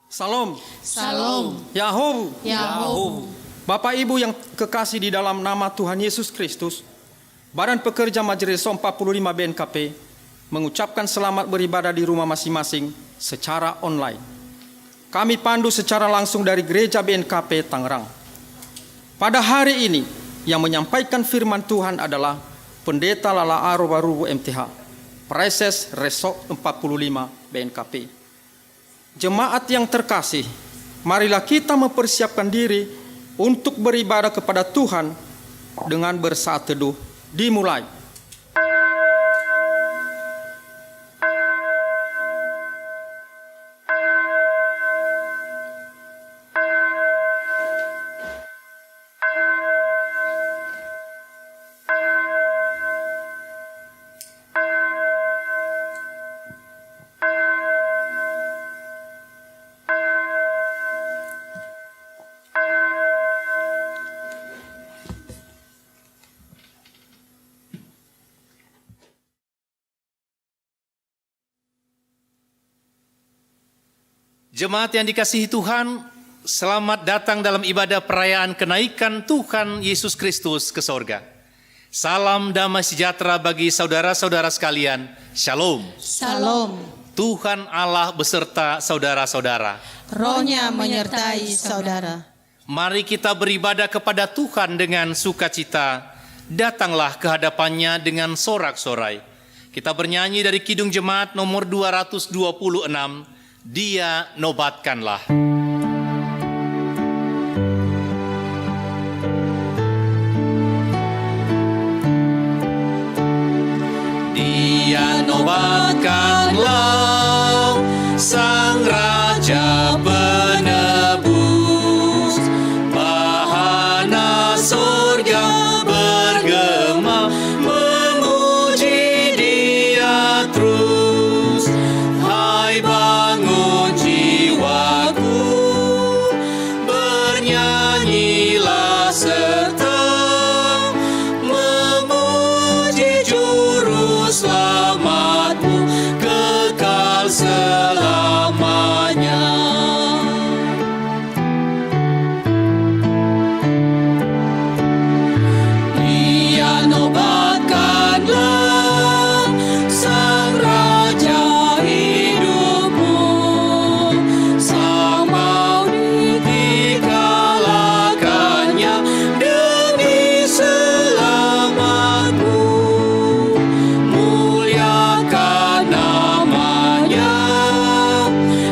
Salam. Salam. Yahoo. Yahoo. Bapak Ibu yang kekasih di dalam nama Tuhan Yesus Kristus, Badan Pekerja Majelis 45 BNKP mengucapkan selamat beribadah di rumah masing-masing secara online. Kami pandu secara langsung dari Gereja BNKP Tangerang. Pada hari ini, yang menyampaikan firman Tuhan adalah Pendeta Lala Arobarubu MTH, Preses Resort 45 BNKP. Jemaat yang terkasih, marilah kita mempersiapkan diri untuk beribadah kepada Tuhan dengan bersaat teduh. Dimulai. Jemaat yang dikasihi Tuhan, selamat datang dalam ibadah perayaan kenaikan Tuhan Yesus Kristus ke sorga. Salam damai sejahtera bagi saudara-saudara sekalian. Shalom. Salam. Tuhan Allah beserta saudara-saudara. Rohnya menyertai saudara. Mari kita beribadah kepada Tuhan dengan sukacita. Datanglah ke hadapannya dengan sorak-sorai. Kita bernyanyi dari Kidung Jemaat nomor 226. Dia nobatkanlah. Dia nobatkanlah Sang Raja penebus, bahana surga bergema memuji Dia terus. Hai bangun jiwaku, bernyanyilah serta memuji Juru Selamatmu kekal selamanya. Dia nobatkanlah Sang Raja hidupmu, Sang mau dikalahkannya demi selamatmu. Muliakan namanya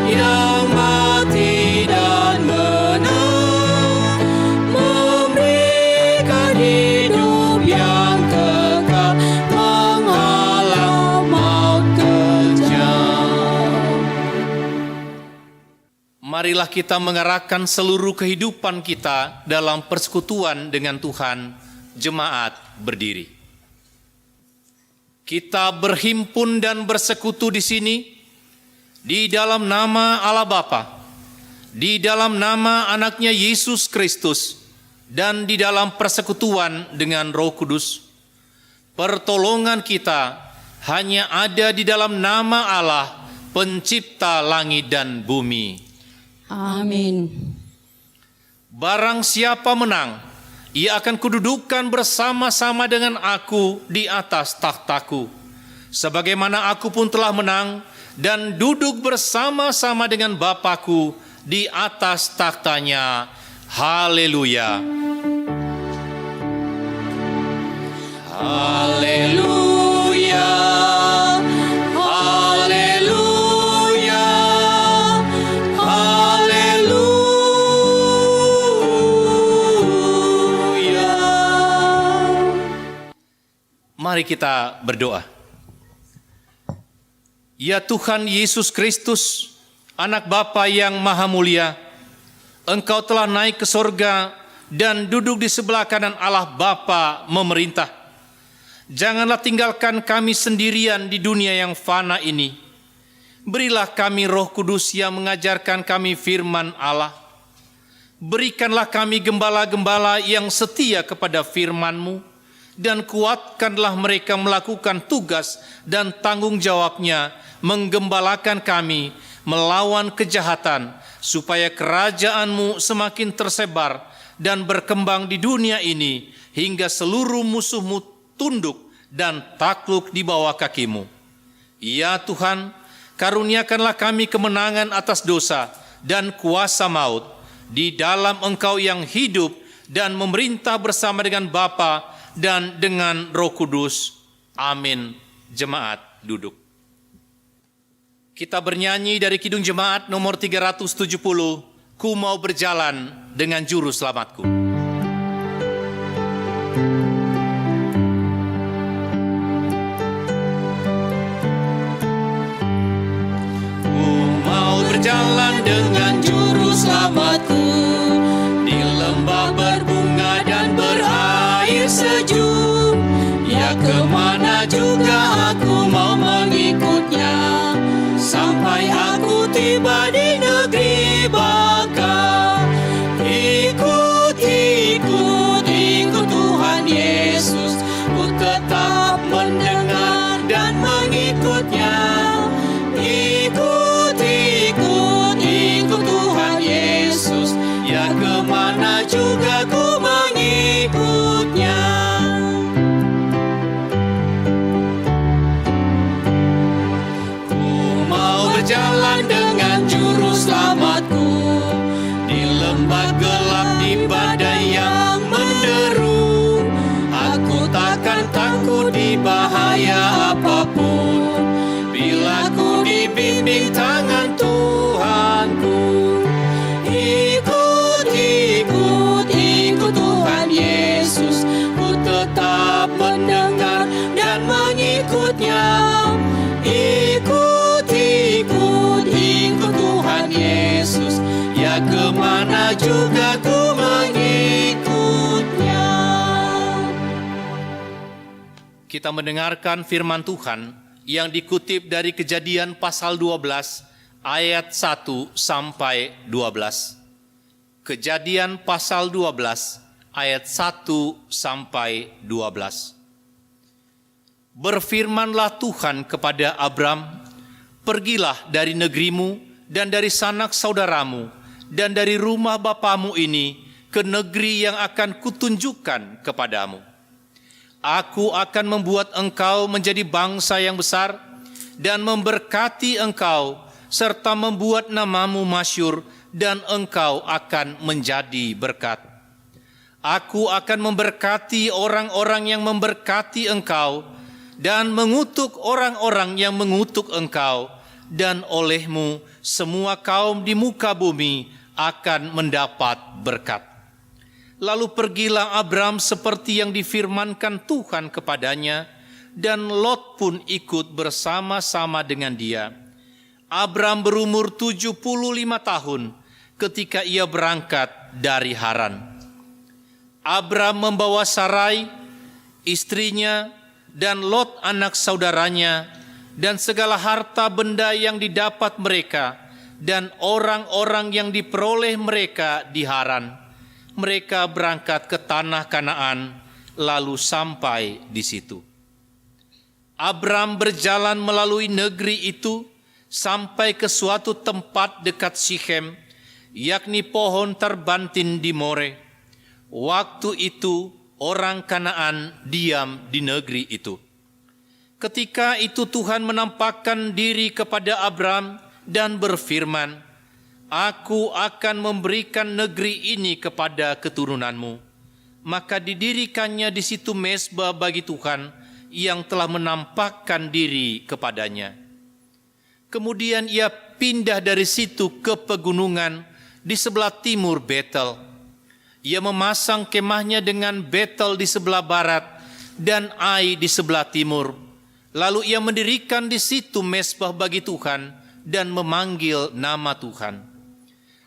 yang mati dan menang, memberikan hidup yang kekal, menghalang maut kejam. Marilah kita mengarahkan seluruh kehidupan kita dalam persekutuan dengan Tuhan. Jemaat berdiri. Kita berhimpun dan bersekutu di sini di dalam nama Allah Bapa, di dalam nama anaknya Yesus Kristus, dan di dalam persekutuan dengan Roh Kudus. Pertolongan kita hanya ada di dalam nama Allah, pencipta langit dan bumi. Amin. Barang siapa menang, ia akan kududukan bersama-sama dengan aku di atas takhtaku, sebagaimana aku pun telah menang dan duduk bersama-sama dengan Bapa-Ku di atas takhtanya. Haleluya. Haleluya. Haleluya. Haleluya. Mari kita berdoa. Ya Tuhan Yesus Kristus, Anak Bapa yang Maha Mulia, Engkau telah naik ke sorga dan duduk di sebelah kanan Allah Bapa memerintah. Janganlah tinggalkan kami sendirian di dunia yang fana ini. Berilah kami Roh Kudus yang mengajarkan kami firman Allah. Berikanlah kami gembala-gembala yang setia kepada firman-Mu, dan kuatkanlah mereka melakukan tugas dan tanggung jawabnya menggembalakan kami, melawan kejahatan, supaya kerajaan-Mu semakin tersebar dan berkembang di dunia ini, hingga seluruh musuh-Mu tunduk dan takluk di bawah kaki-Mu. Ya Tuhan, karuniakanlah kami kemenangan atas dosa dan kuasa maut, di dalam Engkau yang hidup dan memerintah bersama dengan Bapa dan dengan Roh Kudus. Amin. Jemaat duduk. Kita bernyanyi dari Kidung Jemaat nomor 370, Ku mau berjalan dengan juru selamatku. Ku mau berjalan dengan juru selamatku, di lembah berbunga dan berair sejuk. Ya kemana juga aku mau mengikutnya, sampai aku tiba di negeri baka. Ikut, ikut, ikut Tuhan Yesus, ku tetap mendengar dan mengikutnya. Ikut, ikut, ikut Tuhan Yesus, ya kemana juga ku mengikutnya. Berjalan dengan juru selamatku, di lembah gelap, di badai yang menderu. Aku takkan takut di bahaya apapun, bila ku dibimbing tangan Tuhanku. Ikut, ikut, ikut Tuhan Yesus, ku tetap mendengar dan mengikutnya. Ikut, ikut, ikut Tuhan Yesus, ya kemana juga ku mengikutnya. Kita mendengarkan firman Tuhan yang dikutip dari Kejadian pasal 12 ayat 1 sampai 12. Kejadian pasal 12 ayat 1 sampai 12. Berfirmanlah Tuhan kepada Abram, pergilah dari negerimu dan dari sanak saudaramu dan dari rumah bapamu ini ke negeri yang akan kutunjukkan kepadamu. Aku akan membuat engkau menjadi bangsa yang besar dan memberkati engkau, serta membuat namamu masyhur, dan engkau akan menjadi berkat. Aku akan memberkati orang-orang yang memberkati engkau, dan mengutuk orang-orang yang mengutuk engkau, dan olehmu semua kaum di muka bumi akan mendapat berkat. Lalu pergilah Abram seperti yang difirmankan Tuhan kepadanya, dan Lot pun ikut bersama-sama dengan dia. Abram berumur 75 tahun ketika ia berangkat dari Haran. Abram membawa Sarai, istrinya, dan Lot anak saudaranya, dan segala harta benda yang didapat mereka, dan orang-orang yang diperoleh mereka di Haran. Mereka berangkat ke tanah Kanaan, lalu sampai di situ. Abram berjalan melalui negeri itu, sampai ke suatu tempat dekat Sikhem, yakni pohon terbantin di More. Waktu itu orang Kanaan diam di negeri itu. Ketika itu Tuhan menampakkan diri kepada Abram dan berfirman, Aku akan memberikan negeri ini kepada keturunanmu. Maka didirikannya di situ mezbah bagi Tuhan yang telah menampakkan diri kepadanya. Kemudian ia pindah dari situ ke pegunungan di sebelah timur Betel. Ia memasang kemahnya dengan Betel di sebelah barat dan Ai di sebelah timur. Lalu ia mendirikan di situ mezbah bagi Tuhan dan memanggil nama Tuhan.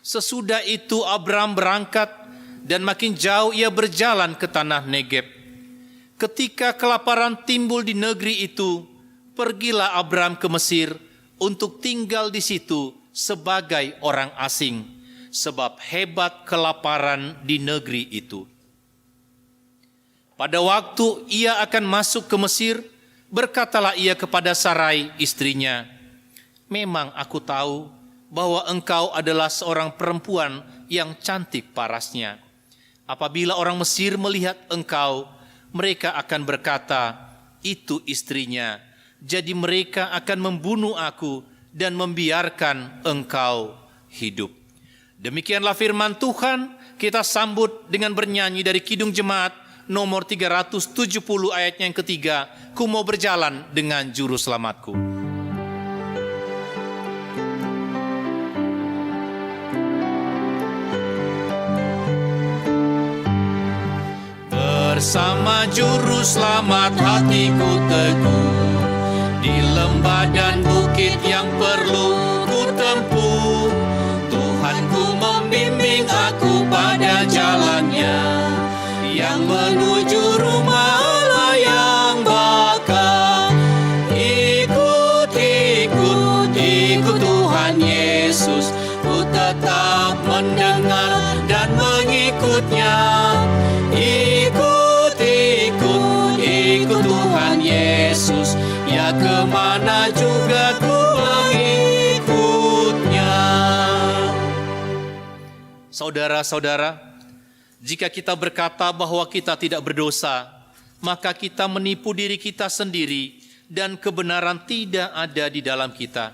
Sesudah itu Abram berangkat dan makin jauh ia berjalan ke tanah Negeb. Ketika kelaparan timbul di negeri itu, pergilah Abram ke Mesir untuk tinggal di situ sebagai orang asing, sebab hebat kelaparan di negeri itu. Pada waktu ia akan masuk ke Mesir, berkatalah ia kepada Sarai istrinya, Memang aku tahu bahwa engkau adalah seorang perempuan yang cantik parasnya. Apabila orang Mesir melihat engkau, mereka akan berkata, itu istrinya. Jadi mereka akan membunuh aku dan membiarkan engkau hidup. Demikianlah firman Tuhan. Kita sambut dengan bernyanyi dari Kidung Jemaat nomor 370 ayatnya yang ketiga. Ku mau berjalan dengan juru selamatku. Bersama juru selamat hatiku teguh, di lembah dan bukit yang perlu ku tempuh. Tuhanku membimbing aku pada jalannya, yang menuju rumah Allah yang bakal. Ikut Tuhan Yesus, ku tetap mendengar dan mengikutnya. Ikut Tuhan Yesus, ya kemana juga ku mengikutnya. Saudara-saudara, jika kita berkata bahwa kita tidak berdosa, maka kita menipu diri kita sendiri dan kebenaran tidak ada di dalam kita.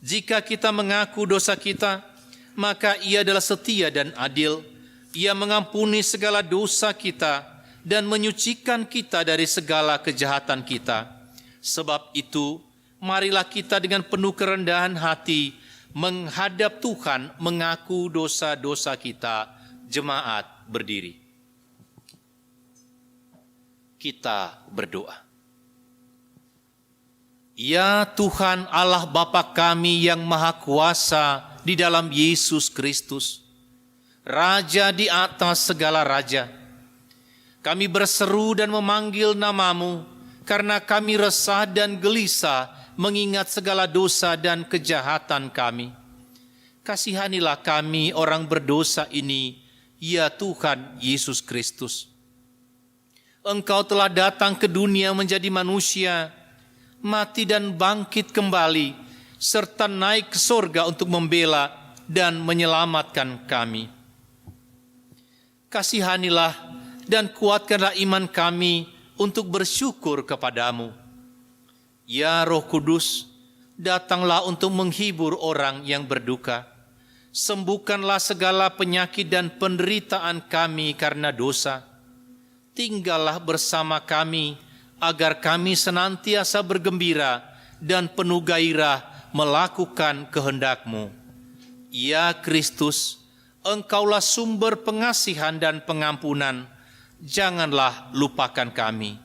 Jika kita mengaku dosa kita, maka Ia adalah setia dan adil. Ia mengampuni segala dosa kita dan menyucikan kita dari segala kejahatan kita. Sebab itu, marilah kita dengan penuh kerendahan hati menghadap Tuhan, mengaku dosa-dosa kita. Jemaat berdiri. Kita berdoa. Ya Tuhan Allah Bapa kami yang Maha Kuasa di dalam Yesus Kristus, Raja di atas segala raja, kami berseru dan memanggil nama-Mu karena kami resah dan gelisah mengingat segala dosa dan kejahatan kami. Kasihanilah kami orang berdosa ini, ya Tuhan Yesus Kristus. Engkau telah datang ke dunia menjadi manusia, mati dan bangkit kembali, serta naik ke sorga untuk membela dan menyelamatkan kami. Kasihanilah dan kuatkanlah iman kami untuk bersyukur kepadamu. Ya Roh Kudus, datanglah untuk menghibur orang yang berduka. Sembuhkanlah segala penyakit dan penderitaan kami karena dosa. Tinggallah bersama kami, agar kami senantiasa bergembira dan penuh gairah melakukan kehendak-Mu. Ya Kristus, Engkaulah sumber pengasihan dan pengampunan. Janganlah lupakan kami.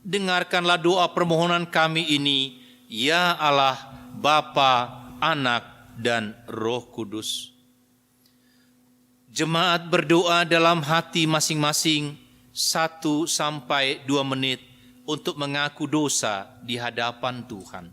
Dengarkanlah doa permohonan kami ini, ya Allah, Bapa, Anak, dan Roh Kudus. Jemaat berdoa dalam hati masing-masing 1-2 menit untuk mengaku dosa di hadapan Tuhan.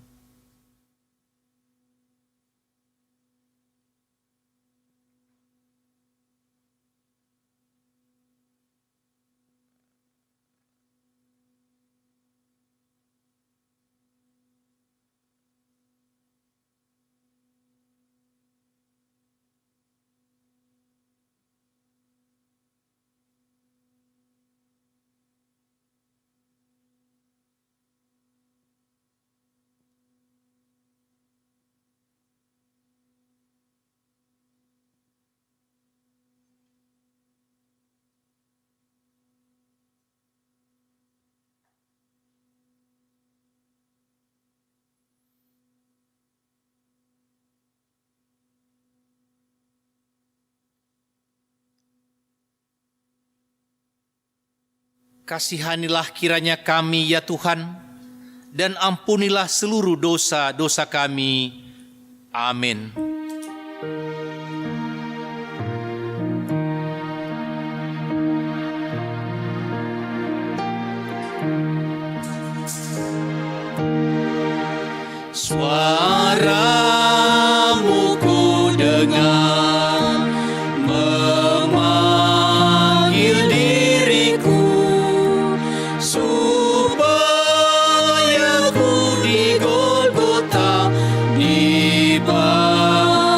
Kasihanilah kiranya kami ya Tuhan, dan ampunilah seluruh dosa-dosa kami. Amin. Suaramu ku dengar memanggil diriku, supaya ku di Golgota dibayar.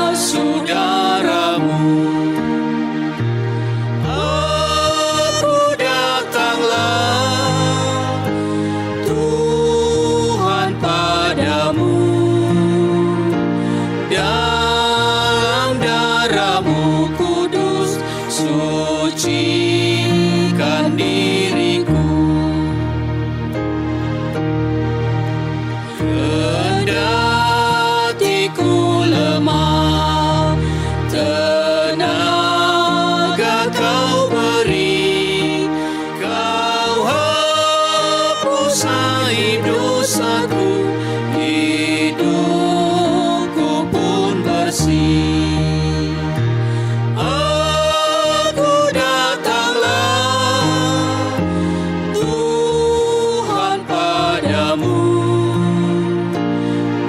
dosaku, hidupku pun bersih. Aku datanglah Tuhan padamu,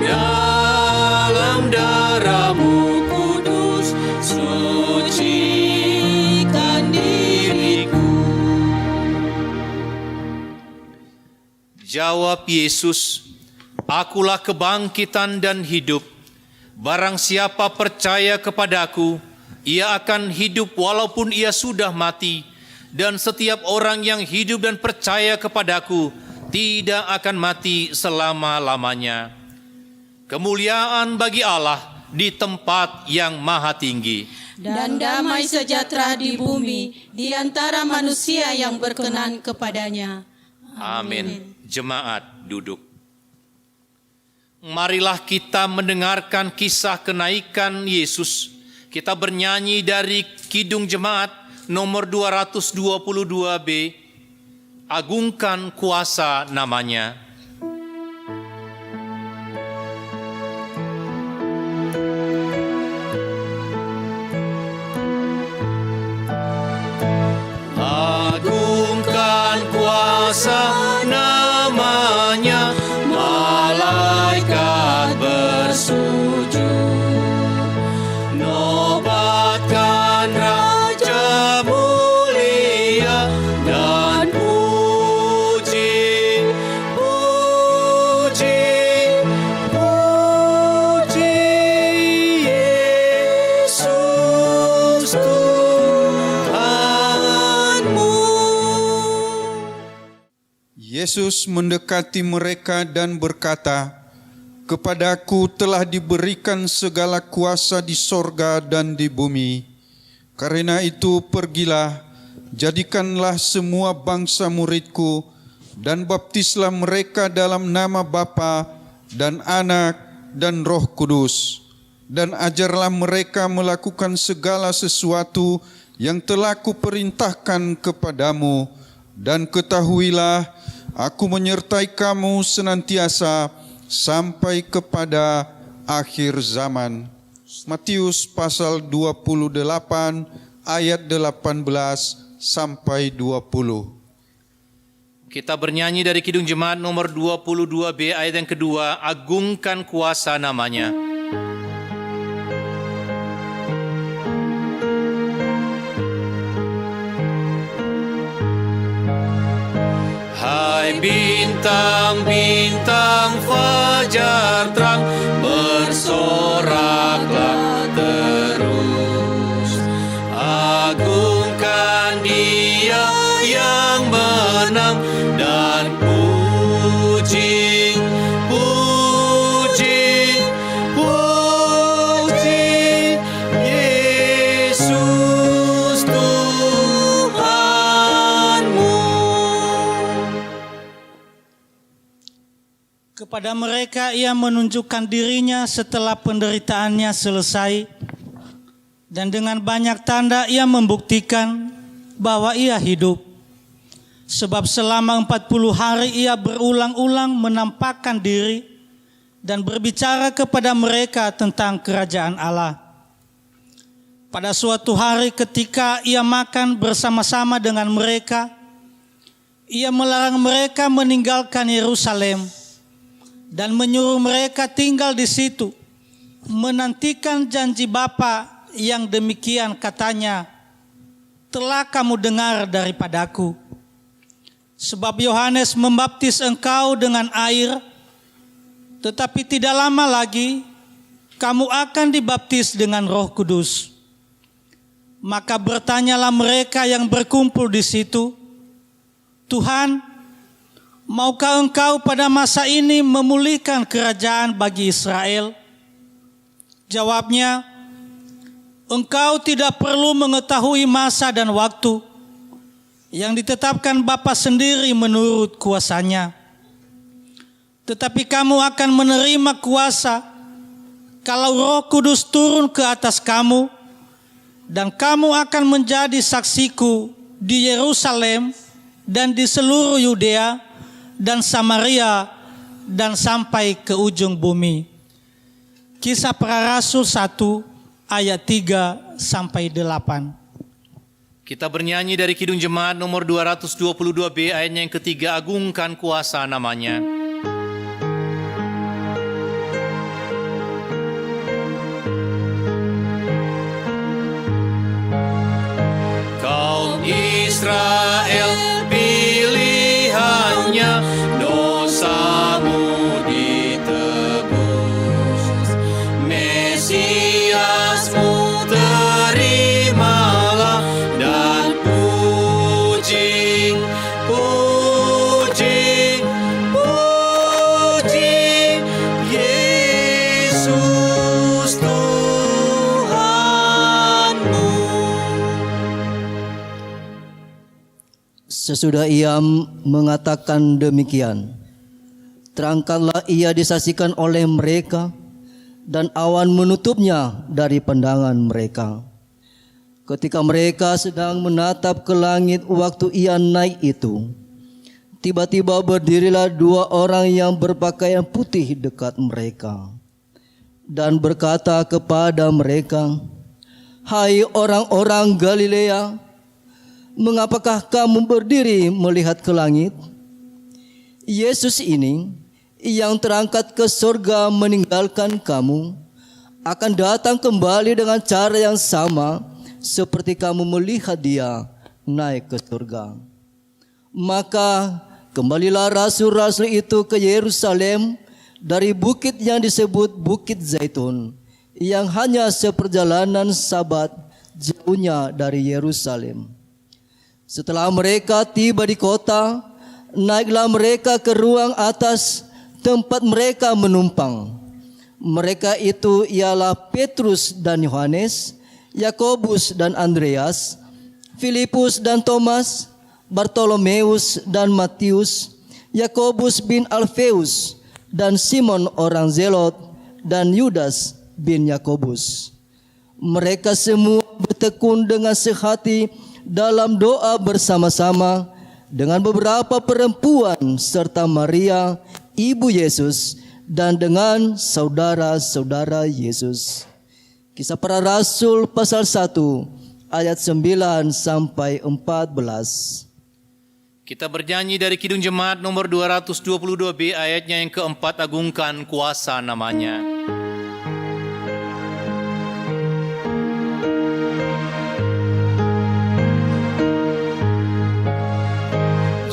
dalam darah-Mu kudus sucikan diriku. Jawab Yesus, "Akulah kebangkitan dan hidup. Barang siapa percaya kepadaku, ia akan hidup walaupun ia sudah mati. Dan setiap orang yang hidup dan percaya kepadaku tidak akan mati selama-lamanya." Kemuliaan bagi Allah di tempat yang maha tinggi, Dan damai sejahtera di bumi di antara manusia yang berkenan kepadanya. Amin. Jemaat duduk. Marilah kita mendengarkan kisah kenaikan Yesus. Kita bernyanyi dari Kidung Jemaat nomor 222B. Agungkan kuasa namanya. Agungkan kuasa namanya, malaikat bersujud. Nobatkan Raja mulia dan puji, puji, puji Yesus Tuhanmu. Yesus mendekati mereka dan berkata, "Kepadaku telah diberikan segala kuasa di sorga dan di bumi. Karena itu pergilah, jadikanlah semua bangsa muridku, dan baptislah mereka dalam nama Bapa dan Anak dan Roh Kudus. Dan ajarlah mereka melakukan segala sesuatu yang telah kuperintahkan kepadamu. Dan ketahuilah, Aku menyertai kamu senantiasa sampai kepada akhir zaman." Matius pasal 28 ayat 18 sampai 20. Kita bernyanyi dari Kidung Jemaat nomor 22B ayat yang kedua, agungkan kuasa namanya. Hai bintang-bintang fajar terang, bersoraklah terus. Agungkan Dia yang menang, dan puji, puji, puji Yesus Tuhanmu. Kepada mereka ia menunjukkan dirinya setelah penderitaannya selesai, dan dengan banyak tanda ia membuktikan bahwa ia hidup. Sebab selama 40 hari ia berulang-ulang menampakkan diri dan berbicara kepada mereka tentang kerajaan Allah. Pada suatu hari ketika ia makan bersama-sama dengan mereka, ia melarang mereka meninggalkan Yerusalem dan menyuruh mereka tinggal di situ, menantikan janji Bapa yang demikian katanya, "Telah kamu dengar daripadaku. Sebab Yohanes membaptis engkau dengan air, tetapi tidak lama lagi kamu akan dibaptis dengan Roh Kudus." Maka bertanyalah mereka yang berkumpul di situ, "Tuhan, maukah engkau pada masa ini memulihkan kerajaan bagi Israel?" Jawabnya, "Engkau tidak perlu mengetahui masa dan waktu yang ditetapkan Bapa sendiri menurut kuasanya. Tetapi kamu akan menerima kuasa kalau Roh Kudus turun ke atas kamu, dan kamu akan menjadi saksiku di Yerusalem dan di seluruh Yudea dan Samaria dan sampai ke ujung bumi. Kisah Para Rasul 1 ayat 3 sampai 8. Kita bernyanyi dari Kidung Jemaat nomor 222B ayatnya yang ketiga, agungkan kuasa namanya. Kaum Israel pilihannya, dosamu ditebus. Mesiasmu terimalah dan puji, puji, puji Yesus Tuhanmu. Sesudah ia mengatakan demikian, terangkanlah ia disaksikan oleh mereka, dan awan menutupnya dari pandangan mereka. Ketika mereka sedang menatap ke langit waktu ia naik itu, tiba-tiba berdirilah dua orang yang berpakaian putih dekat mereka, dan berkata kepada mereka, "Hai orang-orang Galilea, mengapakah kamu berdiri melihat ke langit? Yesus ini yang terangkat ke surga meninggalkan kamu akan datang kembali dengan cara yang sama seperti kamu melihat dia naik ke surga." Maka kembalilah rasul-rasul itu ke Yerusalem dari bukit yang disebut Bukit Zaitun, yang hanya seperjalanan Sabat jauhnya dari Yerusalem. Setelah mereka tiba di kota, naiklah mereka ke ruang atas tempat mereka menumpang. Mereka itu ialah Petrus dan Yohanes, Yakobus dan Andreas, Filipus dan Thomas, Bartolomeus dan Matius, Yakobus bin Alfeus dan Simon orang Zelot, dan Yudas bin Yakobus. Mereka semua bertekun dengan sehati dalam doa bersama-sama dengan beberapa perempuan serta Maria, ibu Yesus, dan dengan saudara-saudara Yesus. Kisah Para Rasul pasal 1 ayat 9 sampai 14. Kita bernyanyi dari Kidung Jemaat nomor 222B ayatnya yang keempat, agungkan kuasa namanya.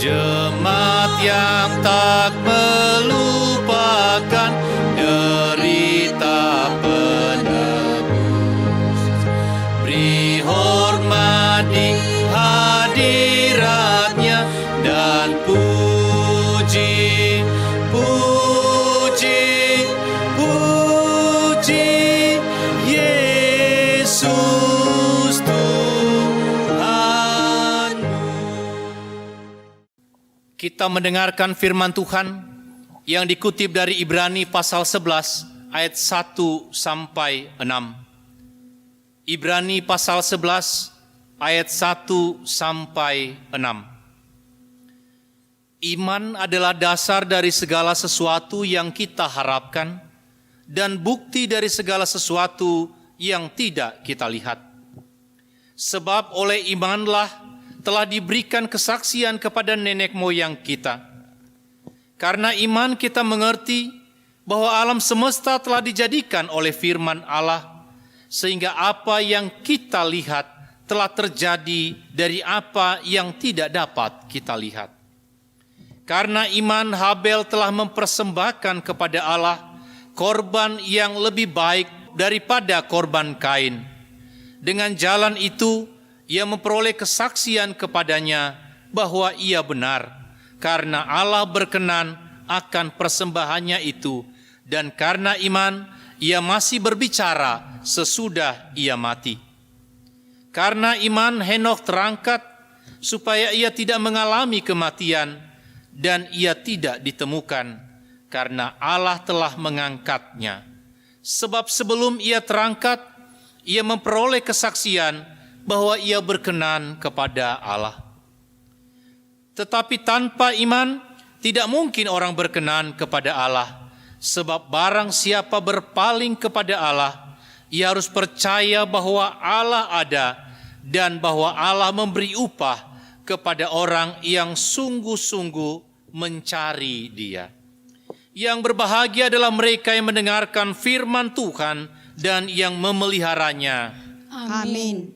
Jemaat yang tak melupakan derita penebus, beri hormat di hadiratnya dan puji, puji, puji Yesus Tuhanmu. Kita mendengarkan firman Tuhan yang dikutip dari Ibrani pasal 11 ayat 1 sampai 6. Ibrani pasal 11 ayat 1 sampai 6. Iman adalah dasar dari segala sesuatu yang kita harapkan dan bukti dari segala sesuatu yang tidak kita lihat. Sebab oleh imanlah telah diberikan kesaksian kepada nenek moyang kita. Karena iman kita mengerti bahwa alam semesta telah dijadikan oleh firman Allah, sehingga apa yang kita lihat telah terjadi dari apa yang tidak dapat kita lihat. Karena iman Habel telah mempersembahkan kepada Allah korban yang lebih baik daripada korban Kain. Dengan jalan itu ia memperoleh kesaksian kepadanya bahwa ia benar, karena Allah berkenan akan persembahannya itu, dan karena iman ia masih berbicara sesudah ia mati. Karena iman Henokh terangkat supaya ia tidak mengalami kematian, dan ia tidak ditemukan karena Allah telah mengangkatnya. Sebab sebelum ia terangkat, ia memperoleh kesaksian bahwa ia berkenan kepada Allah. Tetapi tanpa iman Tidak mungkin orang berkenan kepada Allah, sebab barang siapa berpaling kepada Allah, ia harus percaya bahwa Allah ada dan bahwa Allah memberi upah kepada orang yang sungguh-sungguh mencari Dia. Yang berbahagia adalah mereka yang mendengarkan firman Tuhan dan yang memeliharanya. Amin.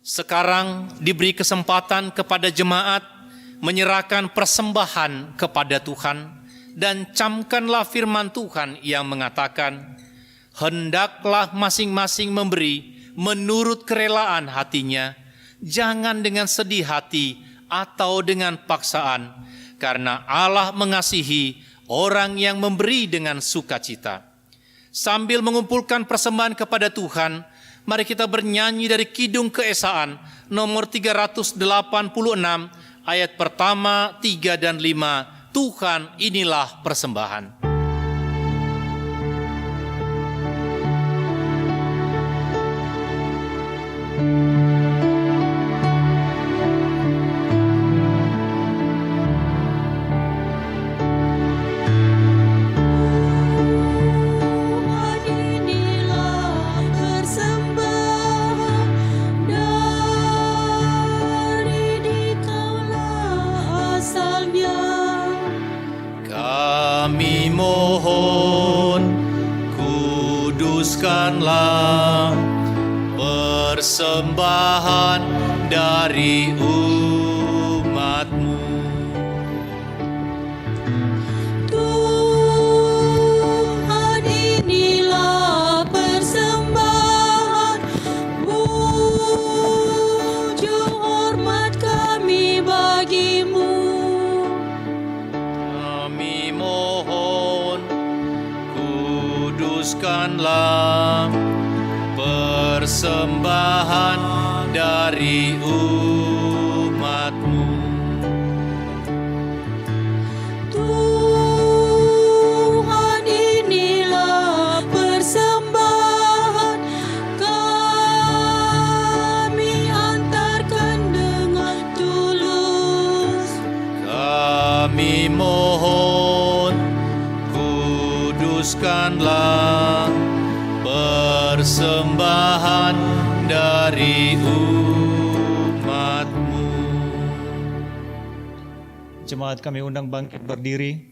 Sekarang diberi kesempatan kepada jemaat menyerahkan persembahan kepada Tuhan, dan camkanlah firman Tuhan yang mengatakan, hendaklah masing-masing memberi menurut kerelaan hatinya, jangan dengan sedih hati atau dengan paksaan, karena Allah mengasihi orang yang memberi dengan sukacita. Sambil mengumpulkan persembahan kepada Tuhan, mari kita bernyanyi dari Kidung Keesaan nomor 386, ayat pertama, 3 dan 5. Tuhan, inilah persembahan. Kami mohon, kuduskanlah persembahan dari umat-Mu. Tuhan, inilah persembahan, wujud hormat kami bagi-Mu. Kami mohon, kuduskanlah persembahan dari umat-Mu. Tuhan, inilah persembahan kami antarkan dengan tulus. Kami mohon, kuduskanlah persembahan dari umat-Mu. Jemaat kami undang bangkit berdiri.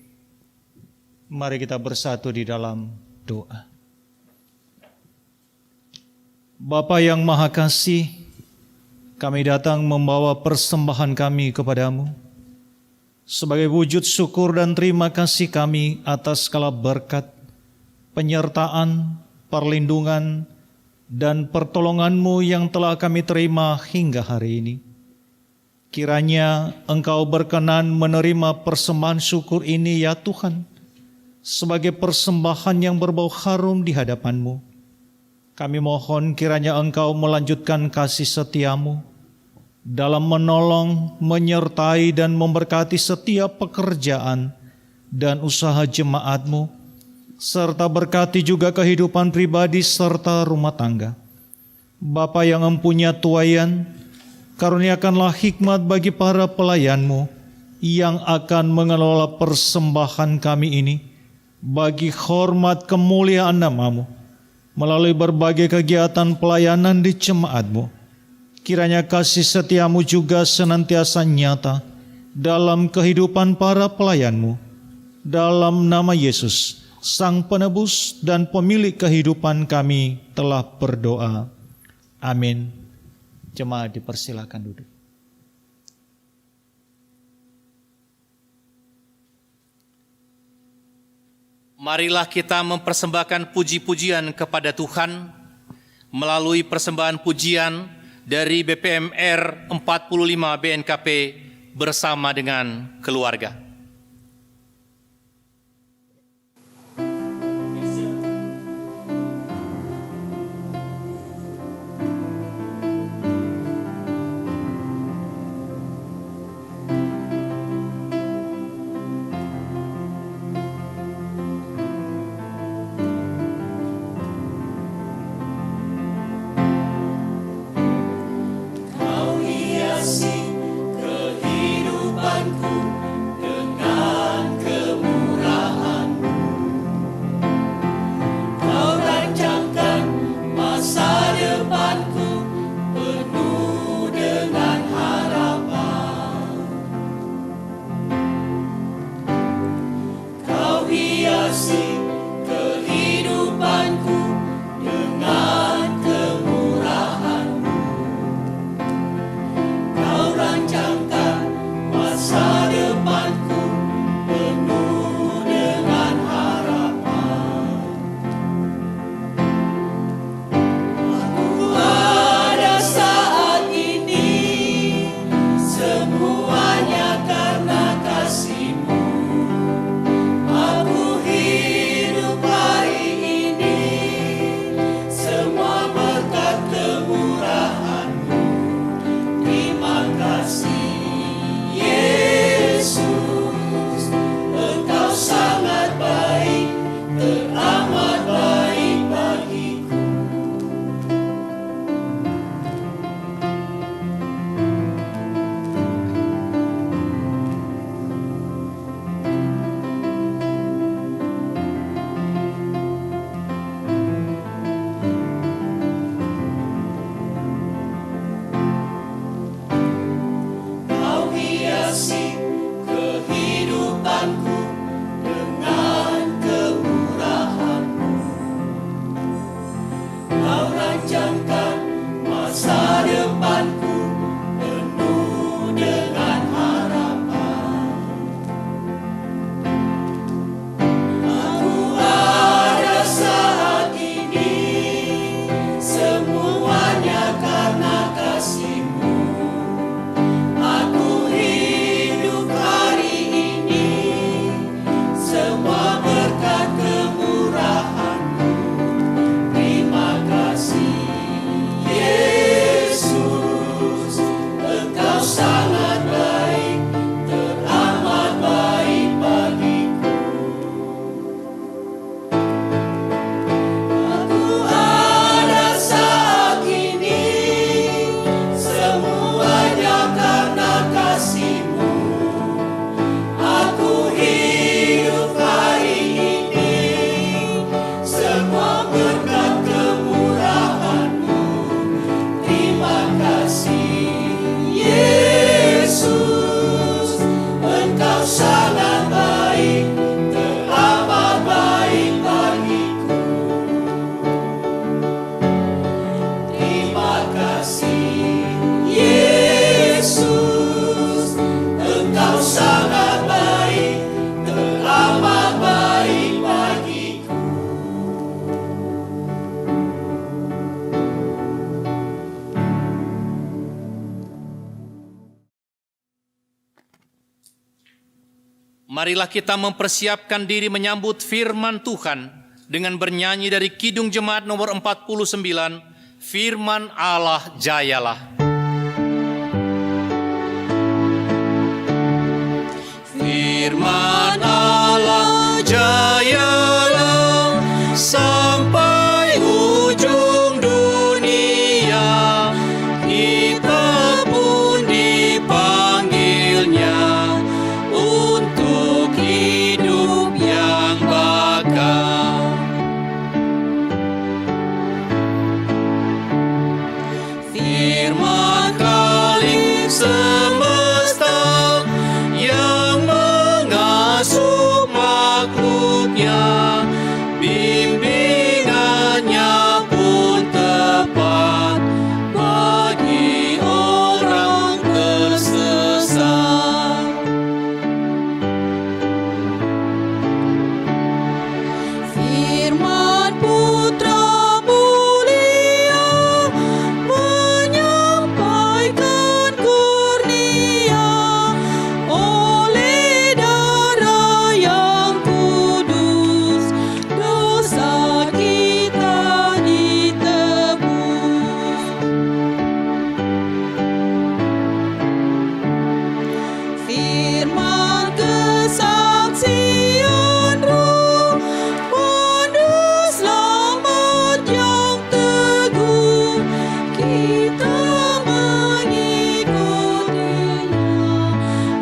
Mari kita bersatu di dalam doa. Bapa yang Maha Kasih, kami datang membawa persembahan kami kepadamu sebagai wujud syukur dan terima kasih kami atas segala berkat, penyertaan, perlindungan, dan pertolongan-Mu yang telah kami terima hingga hari ini. Kiranya Engkau berkenan menerima persembahan syukur ini ya Tuhan, sebagai persembahan yang berbau harum di hadapan-Mu. Kami mohon kiranya Engkau melanjutkan kasih setia-Mu dalam menolong, menyertai, dan memberkati setiap pekerjaan dan usaha jemaat-Mu, serta berkati juga kehidupan pribadi serta rumah tangga. Bapa yang empunya tuayan, karuniakanlah hikmat bagi para pelayan-Mu yang akan mengelola persembahan kami ini bagi hormat kemuliaan nama-Mu melalui berbagai kegiatan pelayanan di jemaat-Mu. Kiranya kasih setia-Mu juga senantiasa nyata dalam kehidupan para pelayan-Mu. Dalam nama Yesus, Sang Penebus dan Pemilik kehidupan kami telah berdoa. Amin. Jemaat dipersilakan duduk. Marilah kita mempersembahkan puji-pujian kepada Tuhan melalui persembahan pujian dari BPMR 45 BNKP bersama dengan keluarga. Kehidupanku hiasi kehidupanku dengan kemurahan-Mu. Kau rancangkan masa depanku penuh dengan harapan. Aku ada saat ini, semuanya karena kasih-Mu. Aku hidup hari ini, semua berkat kemurahan-Mu. Terima kasih Yesus, Engkau sangat baik, teramat baik bagiku. Kau hiasi kehidupanku dengan kemurahan-Mu. Kau rancangkan masa depanku penuh dengan harapan. Aku ada saat ini, semuanya karena kasih-Mu. Aku hidup hari ini, semua berkat kemurahan-Mu. Terima kasih Yesus, Engkau sangat baik, teramat baik bagiku. Aku ada saat ini, semuanya karena kasih-Mu. Aku hidup hari ini, semua berkat kemurahan-Mu. Terima kasih Yesus, Engkau sangat baik, teramat baik bagiku. Terima kasih Yesus, Engkau sangat baik, teramat baik bagiku. Marilah kita mempersiapkan diri menyambut firman Tuhan dengan bernyanyi dari Kidung Jemaat nomor 49, Firman Allah Jayalah. Firman Allah jayalah sampai ujung dunia, kita pun dipanggilnya untuk hidup yang bakal. Firman Khalik semesta yang mengasuh makhluknya, bimbingannya pun tepat bagi orang tersesat. Firman Putra mulia menyampaikan kurnia, oleh darah yang kudus dosa kita ditebus. Firman kesaksian Roh, pandu selamat yang teguh, kita mengikutinya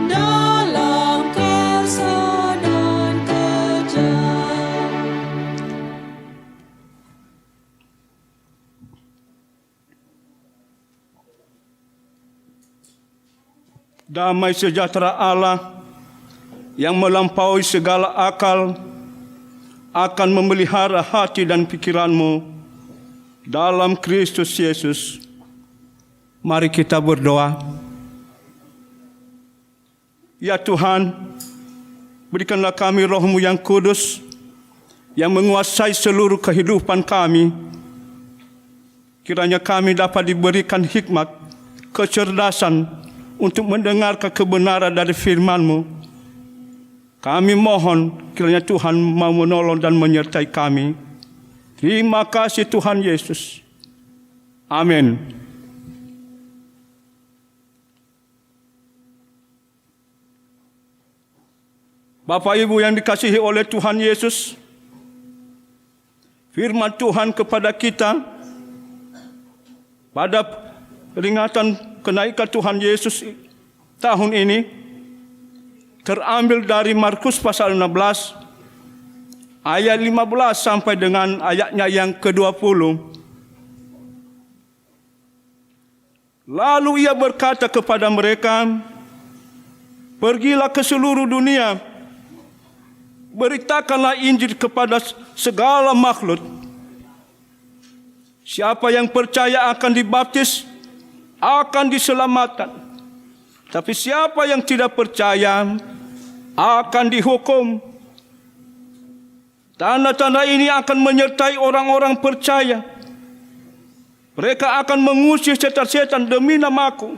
dalam kuasa dan kejam. Damai sejahtera Allah yang melampaui segala akal akan memelihara hati dan pikiranmu dalam Kristus Yesus. Mari kita berdoa. Ya Tuhan, berikanlah kami roh-Mu yang kudus, yang menguasai seluruh kehidupan kami. Kiranya kami dapat diberikan hikmat, kecerdasan untuk mendengarkan kebenaran dari firman-Mu. Kami mohon kiranya Tuhan mau menolong dan menyertai kami. Terima kasih Tuhan Yesus. Amin. Bapak Ibu yang dikasihi oleh Tuhan Yesus, firman Tuhan kepada kita pada peringatan kenaikan Tuhan Yesus tahun ini terambil dari Markus pasal 16 ayat 15 sampai dengan ayatnya yang ke-20. Lalu ia berkata kepada mereka, "Pergilah ke seluruh dunia, beritakanlah Injil kepada segala makhluk. Siapa yang percaya akan dibaptis, akan diselamatkan. Tapi siapa yang tidak percaya, akan dihukum. Tanda-tanda ini akan menyertai orang-orang percaya. Mereka akan mengusir setan-setan demi namaku.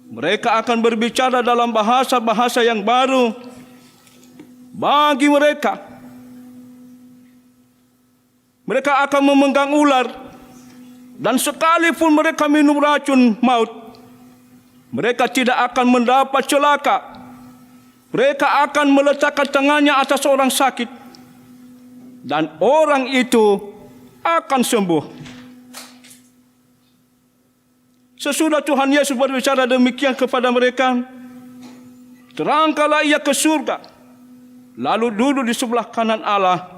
Mereka akan berbicara dalam bahasa-bahasa yang baru bagi mereka. Mereka akan memegang ular, dan sekalipun mereka minum racun maut, mereka tidak akan mendapat celaka. Mereka akan meletakkan tangannya atas orang sakit, dan orang itu akan sembuh." Sesudah Tuhan Yesus berbicara demikian kepada mereka, terangkatlah ia ke surga, lalu duduk di sebelah kanan Allah.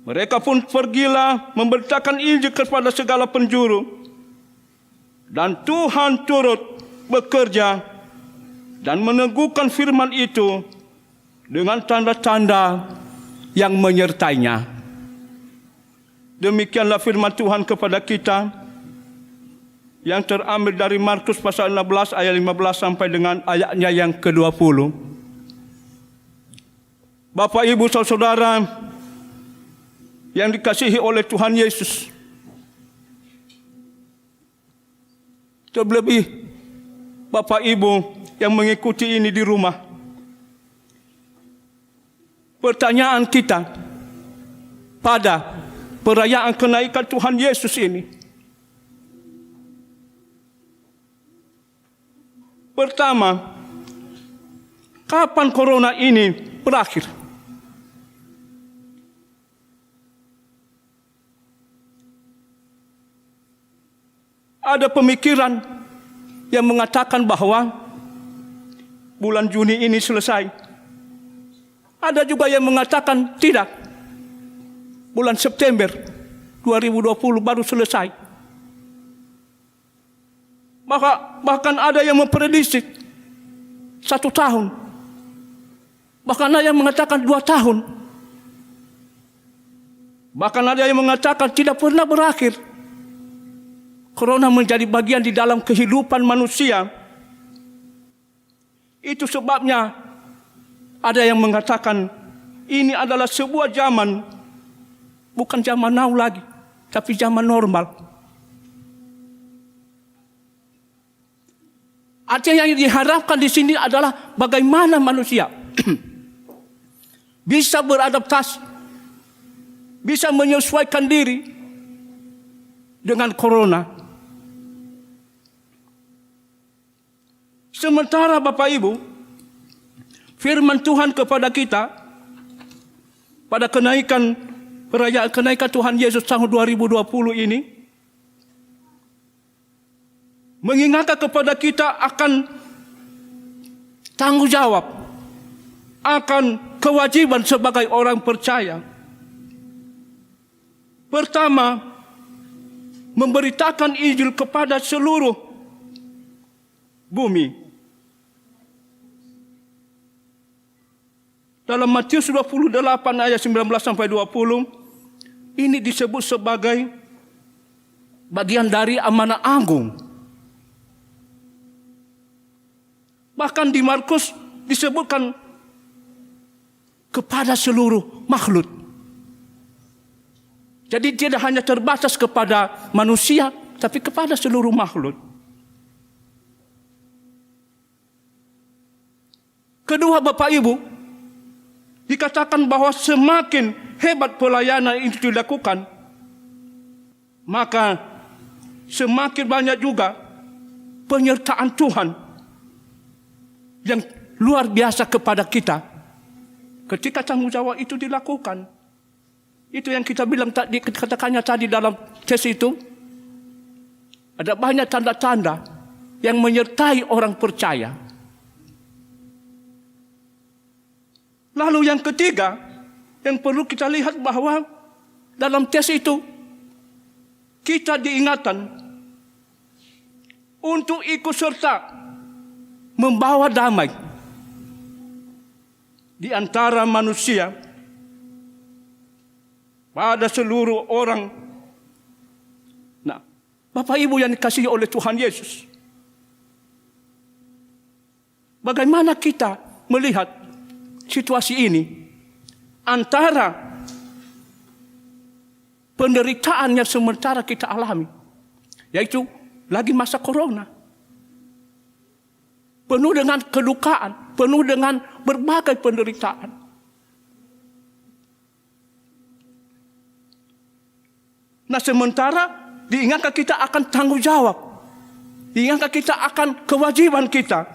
Mereka pun pergilah memberitakan Injil kepada segala penjuru. Dan Tuhan turut bekerja dan meneguhkan firman itu dengan tanda-tanda yang menyertainya. Demikianlah firman Tuhan kepada kita yang terambil dari Markus pasal 16 ayat 15 sampai dengan ayatnya yang ke-20. Bapak, Ibu, saudara yang dikasihi oleh Tuhan Yesus, terlebih Bapak Ibu yang mengikuti ini di rumah, pertanyaan kita pada perayaan kenaikan Tuhan Yesus ini, pertama, kapan corona ini berakhir? Ada pemikiran yang mengatakan bahwa bulan Juni ini selesai. Ada juga yang mengatakan tidak. Bulan September 2020 baru selesai. Bahkan ada yang memprediksi 1 tahun. Bahkan ada yang mengatakan 2 tahun. Bahkan ada yang mengatakan tidak pernah berakhir. Corona menjadi bagian di dalam kehidupan manusia. Itu sebabnya ada yang mengatakan ini adalah sebuah zaman, bukan zaman now lagi, tapi zaman normal. Artinya yang diharapkan di sini adalah bagaimana manusia bisa beradaptasi, bisa menyesuaikan diri dengan corona. Sementara Bapak Ibu, firman Tuhan kepada kita pada perayaan kenaikan Tuhan Yesus tahun 2020 ini mengingatkan kepada kita akan tanggung jawab, akan kewajiban sebagai orang percaya. Pertama, memberitakan Injil kepada seluruh bumi. dalam Matius 28 ayat 19 sampai 20, ini disebut sebagai bagian dari amanah agung. Bahkan di Markus disebutkan kepada seluruh makhluk. Jadi tidak hanya terbatas kepada manusia, tapi kepada seluruh makhluk. Kedua, Bapak Ibu, dikatakan bahwa semakin hebat pelayanan itu dilakukan, maka semakin banyak juga penyertaan Tuhan yang luar biasa kepada kita. Ketika tanggung jawab itu dilakukan, itu yang kita bilang tadi, katakannya tadi dalam tes itu, ada banyak tanda-tanda yang menyertai orang percaya. Lalu yang ketiga, yang perlu kita lihat bahwa dalam tes itu, kita diingatkan untuk ikut serta membawa damai di antara manusia pada seluruh orang. Nah, Bapak Ibu yang dikasihi oleh Tuhan Yesus, bagaimana kita melihat situasi ini antara penderitaan yang sementara kita alami, yaitu lagi masa corona, penuh dengan kedukaan, penuh dengan berbagai penderitaan. Nah, sementara diingatkan kita akan tanggung jawab, diingatkan kita akan kewajiban kita,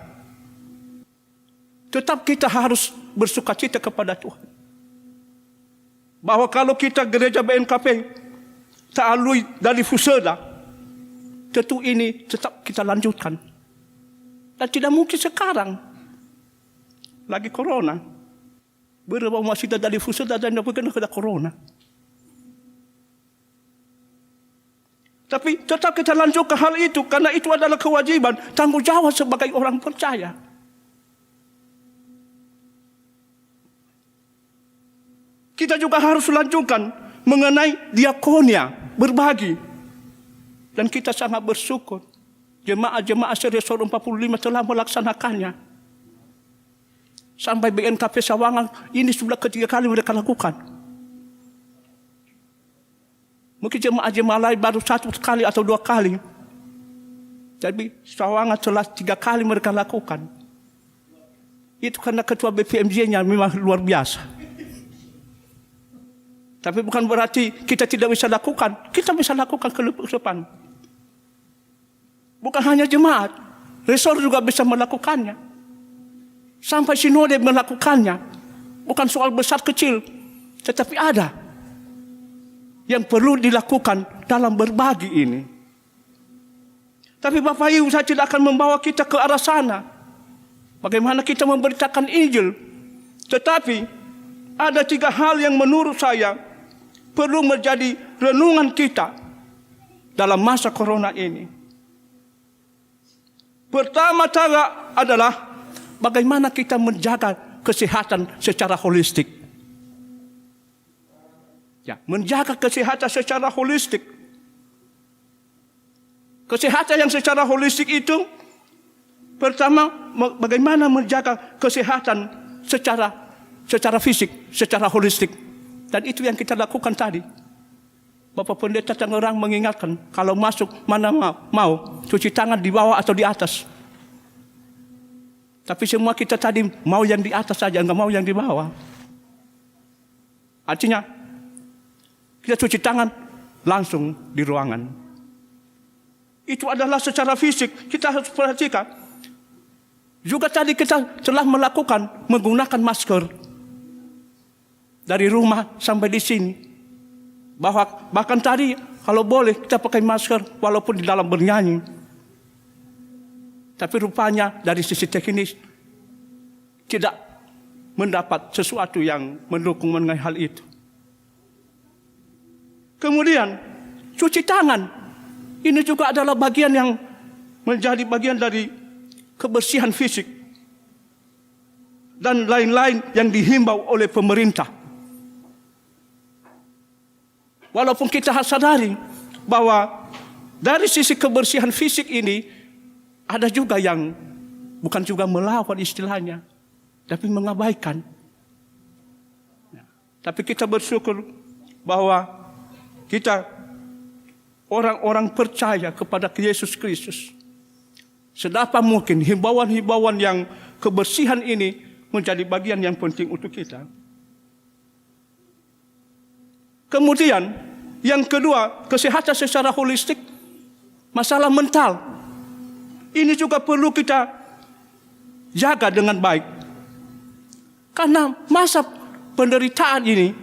tetap kita harus bersukacita kepada Tuhan. Bahwa kalau kita gereja BNKP ta'alui dari Fuseda, tentu ini tetap kita lanjutkan. Dan tidak mungkin sekarang lagi corona, berapa masih dari Fuseda dan kena corona. Tapi tetap kita lanjutkan hal itu, karena itu adalah kewajiban, tanggung jawab sebagai orang percaya. Kita juga harus lanjutkan mengenai diakonia, berbagi. Dan kita sangat bersyukur, jemaah-jemaah Resor 45 telah melaksanakannya. Sampai BNKP Sawangan, ini sudah ketiga kali mereka lakukan. Mungkin jemaah-jemaah lain baru 1 kali atau 2 kali. Jadi Sawangan telah 3 kali mereka lakukan. Itu karena ketua BPMJ-nya memang luar biasa. Tapi bukan berarti kita tidak bisa lakukan. Kita bisa lakukan ke depan. Bukan hanya jemaat, resor juga bisa melakukannya. Sampai sinode melakukannya. Bukan soal besar kecil, tetapi ada yang perlu dilakukan dalam berbagi ini. Tapi Bapak Ibu, saya tidak akan membawa kita ke arah sana. Bagaimana kita memberitakan Injil. Tetapi ada 3 hal yang menurut saya perlu menjadi renungan kita dalam masa corona ini. Pertama-tama adalah bagaimana kita menjaga kesehatan secara holistik. Ya, menjaga kesehatan secara holistik. Kesehatan yang secara holistik itu, pertama, bagaimana menjaga kesehatan secara fisik, secara holistik. Dan itu yang kita lakukan tadi. Bapak Pendeta Tangerang mengingatkan, kalau masuk mana mau cuci tangan di bawah atau di atas. Tapi semua kita tadi mau yang di atas saja, enggak mau yang di bawah. Artinya, kita cuci tangan langsung di ruangan. Itu adalah secara fisik, kita harus perhatikan. Juga tadi kita telah melakukan menggunakan masker. Dari rumah sampai di sini. Bahkan tadi kalau boleh kita pakai masker walaupun di dalam bernyanyi. Tapi rupanya dari sisi teknis tidak mendapat sesuatu yang mendukung mengenai hal itu. Kemudian cuci tangan. Ini juga adalah bagian yang menjadi bagian dari kebersihan fisik. dan lain-lain yang dihimbau oleh pemerintah. Walaupun kita harus sadari bahwa dari sisi kebersihan fisik ini ada juga yang bukan juga melawan istilahnya, tapi mengabaikan. Tapi kita bersyukur bahwa kita orang-orang percaya kepada Yesus Kristus. Sedapat mungkin himbauan-himbauan yang kebersihan ini menjadi bagian yang penting untuk kita. Kemudian yang kedua, kesehatan secara holistik, masalah mental. Ini juga perlu kita jaga dengan baik. Karena masa penderitaan ini,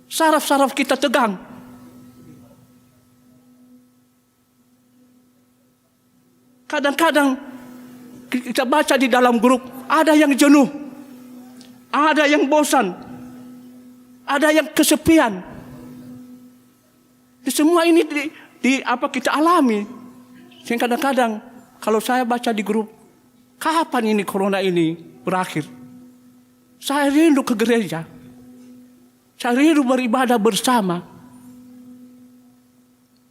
saraf-saraf kita tegang. Kadang-kadang kita baca di dalam grup, ada yang jenuh, ada yang bosan, ada yang kesepian. Semua ini apa kita alami. Sehingga kadang-kadang kalau saya baca di grup, kapan ini corona ini berakhir? Saya rindu ke gereja. Saya rindu beribadah bersama.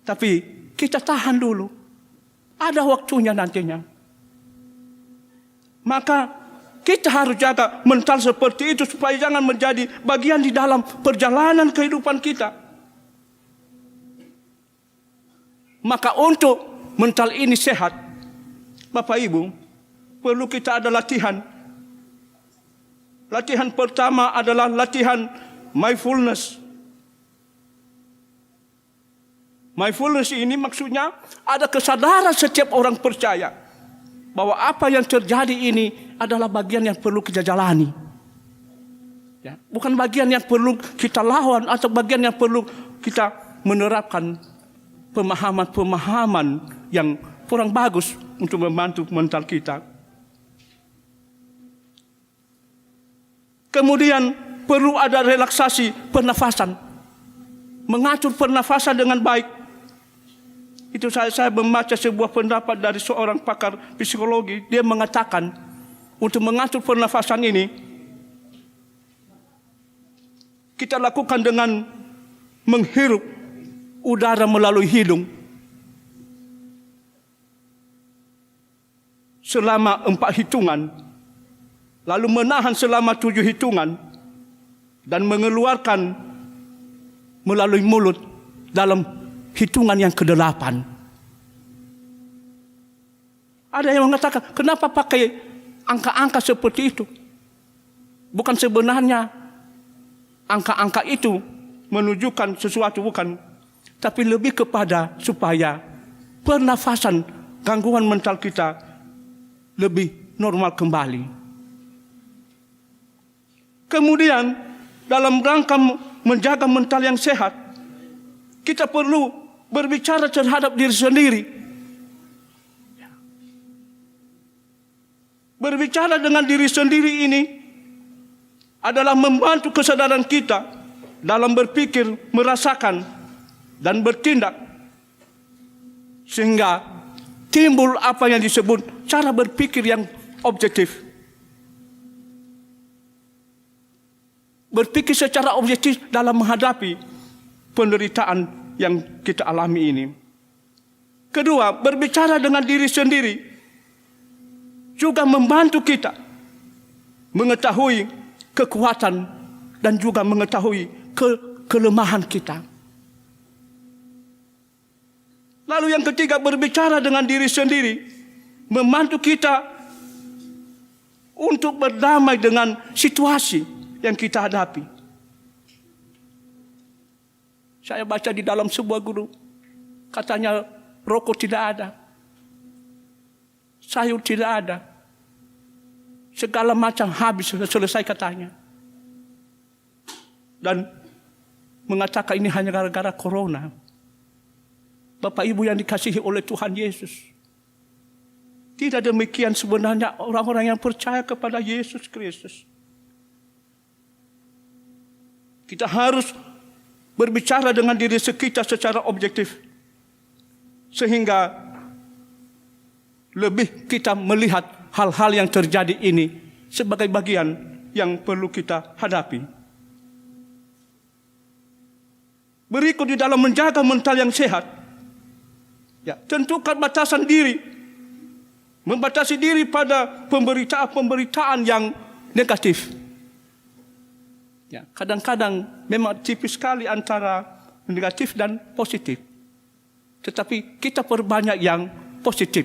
Tapi kita tahan dulu. Ada waktunya nantinya. Maka kita harus jaga mental seperti itu supaya jangan menjadi bagian di dalam perjalanan kehidupan kita. Maka untuk mental ini sehat, Bapak Ibu, perlu kita ada latihan. Latihan pertama adalah latihan mindfulness. Mindfulness ini maksudnya ada kesadaran setiap orang percaya bahwa apa yang terjadi ini adalah bagian yang perlu kita jalani. Ya, bukan bagian yang perlu kita lawan atau bagian yang perlu kita menerapkan pemahaman-pemahaman yang kurang bagus untuk membantu mental kita. Kemudian perlu ada relaksasi pernafasan. Mengatur pernafasan dengan baik. Itu saya membaca sebuah pendapat dari seorang pakar psikologi. Dia mengatakan untuk mengatur pernafasan ini kita lakukan dengan menghirup udara melalui hidung selama 4 hitungan, lalu menahan selama 7 hitungan dan mengeluarkan melalui mulut dalam hitungan yang ke-8. Ada yang mengatakan, kenapa pakai angka-angka seperti itu? Bukan sebenarnya angka-angka itu menunjukkan sesuatu, bukan. Tapi lebih kepada supaya pernafasan gangguan mental kita lebih normal kembali. Kemudian dalam rangka menjaga mental yang sehat, kita perlu berbicara terhadap diri sendiri. Berbicara dengan diri sendiri ini adalah membantu kesadaran kita dalam berpikir, merasakan, dan bertindak. Sehingga timbul apa yang disebut cara berpikir yang objektif. Berpikir secara objektif dalam menghadapi penderitaan yang kita alami ini. Kedua, berbicara dengan diri sendiri juga membantu kita mengetahui kekuatan dan juga mengetahui kelemahan kita. Lalu yang ketiga, berbicara dengan diri sendiri membantu kita untuk berdamai dengan situasi yang kita hadapi. Saya baca di dalam sebuah guru, katanya rokok tidak ada, sayur tidak ada, segala macam habis, selesai katanya. Dan mengatakan ini hanya gara-gara corona. Bapak Ibu yang dikasihi oleh Tuhan Yesus, tidak demikian sebenarnya orang-orang yang percaya kepada Yesus Kristus. Kita harus berbicara dengan diri kita secara objektif, sehingga lebih kita melihat hal-hal yang terjadi ini sebagai bagian yang perlu kita hadapi. Berikut di dalam menjaga mental yang sehat, ya, tentukan batasan diri, membatasi diri pada pemberitaan yang negatif. Ya, kadang-kadang memang tipis sekali antara negatif dan positif. Tetapi kita perbanyak yang positif.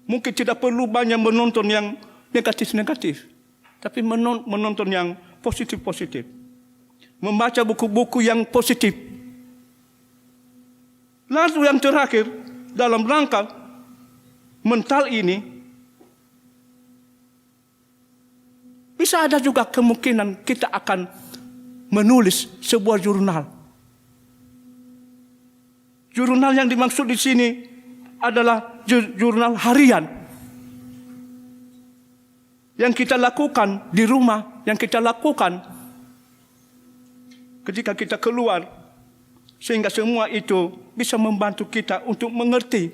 Mungkin tidak perlu banyak menonton yang negatif-negatif, tapi menonton yang positif-positif. Membaca buku-buku yang positif. Lalu yang terakhir, dalam rangka mental ini, bisa ada juga kemungkinan kita akan menulis sebuah jurnal. Jurnal yang dimaksud di sini adalah jurnal harian yang kita lakukan di rumah, yang kita lakukan ketika kita keluar, sehingga semua itu bisa membantu kita untuk mengerti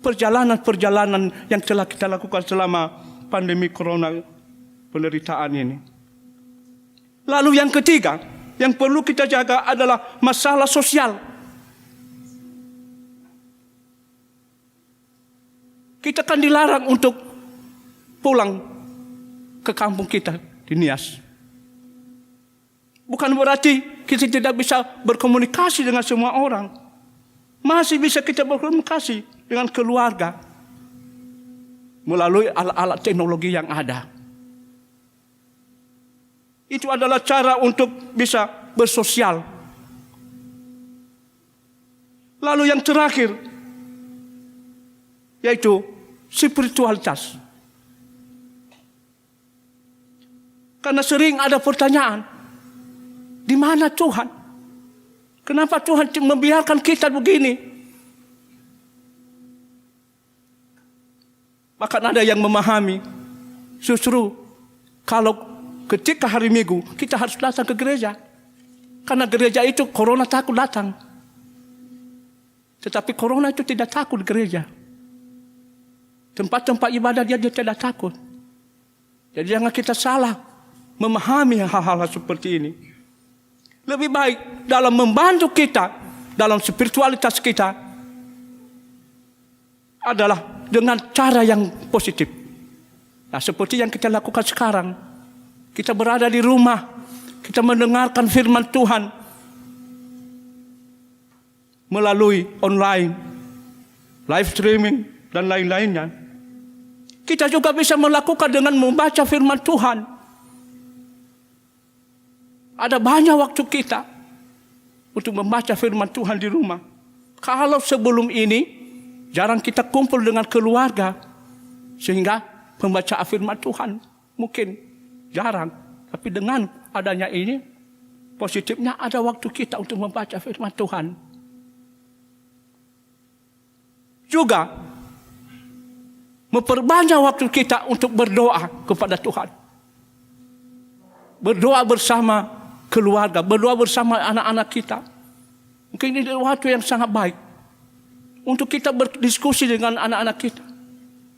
perjalanan-perjalanan yang telah kita lakukan selama pandemi corona penderitaan ini. Lalu yang ketiga, yang perlu kita jaga adalah masalah sosial. Kita kan dilarang untuk pulang ke kampung kita di Nias. Bukan berarti kita tidak bisa berkomunikasi dengan semua orang. Masih bisa kita berkomunikasi dengan keluarga melalui alat-alat teknologi yang ada. Itu adalah cara untuk bisa bersosial. Lalu yang terakhir, yaitu spiritualitas. Karena sering ada pertanyaan, di mana Tuhan? Kenapa Tuhan membiarkan kita begini? Bahkan ada yang memahami, justru kalau ketika hari Minggu kita harus datang ke gereja. Karena gereja itu corona takut datang. Tetapi corona itu tidak takut gereja. Tempat-tempat ibadah dia tidak takut. Jadi jangan kita salah memahami hal-hal seperti ini. Lebih baik dalam membantu kita, dalam spiritualitas kita, adalah dengan cara yang positif. Nah, seperti yang kita lakukan sekarang. Kita berada di rumah, kita mendengarkan firman Tuhan melalui online, live streaming, dan lain-lainnya. Kita juga bisa melakukan dengan membaca firman Tuhan. Ada banyak waktu kita untuk membaca firman Tuhan di rumah. Kalau sebelum ini jarang kita kumpul dengan keluarga, sehingga membaca firman Tuhan mungkin jarang. Tapi dengan adanya ini, positifnya ada waktu kita untuk membaca firman Tuhan. Juga memperbanyak waktu kita untuk berdoa kepada Tuhan. Berdoa bersama keluarga, berdoa bersama anak-anak kita. Mungkin ini waktu yang sangat baik untuk kita berdiskusi dengan anak-anak kita.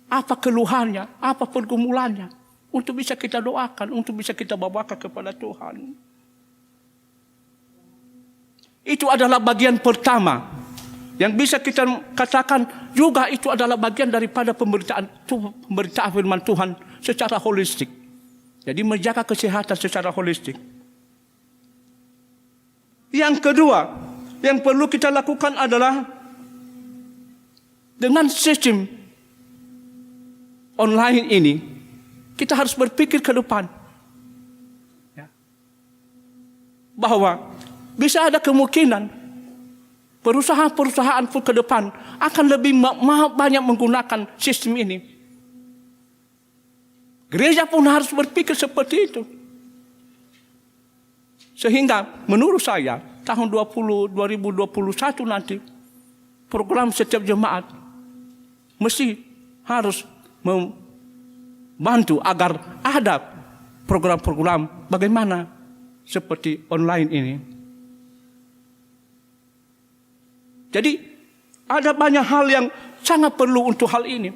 Apa keluhannya, apa pergumulannya, untuk bisa kita doakan, untuk bisa kita bawakan kepada Tuhan. Itu adalah bagian pertama yang bisa kita katakan juga itu adalah bagian daripada pemberitaan firman Tuhan secara holistik. Jadi menjaga kesehatan secara holistik. Yang kedua yang perlu kita lakukan adalah dengan sistem online ini, kita harus berpikir ke depan. Bahwa bisa ada kemungkinan perusahaan-perusahaan pun ke depan akan lebih banyak menggunakan sistem ini. Gereja pun harus berpikir seperti itu. Sehingga menurut saya tahun 2021 nanti program setiap jemaat mesti harus membantu agar ada program-program bagaimana seperti online ini. Jadi ada banyak hal yang sangat perlu untuk hal ini.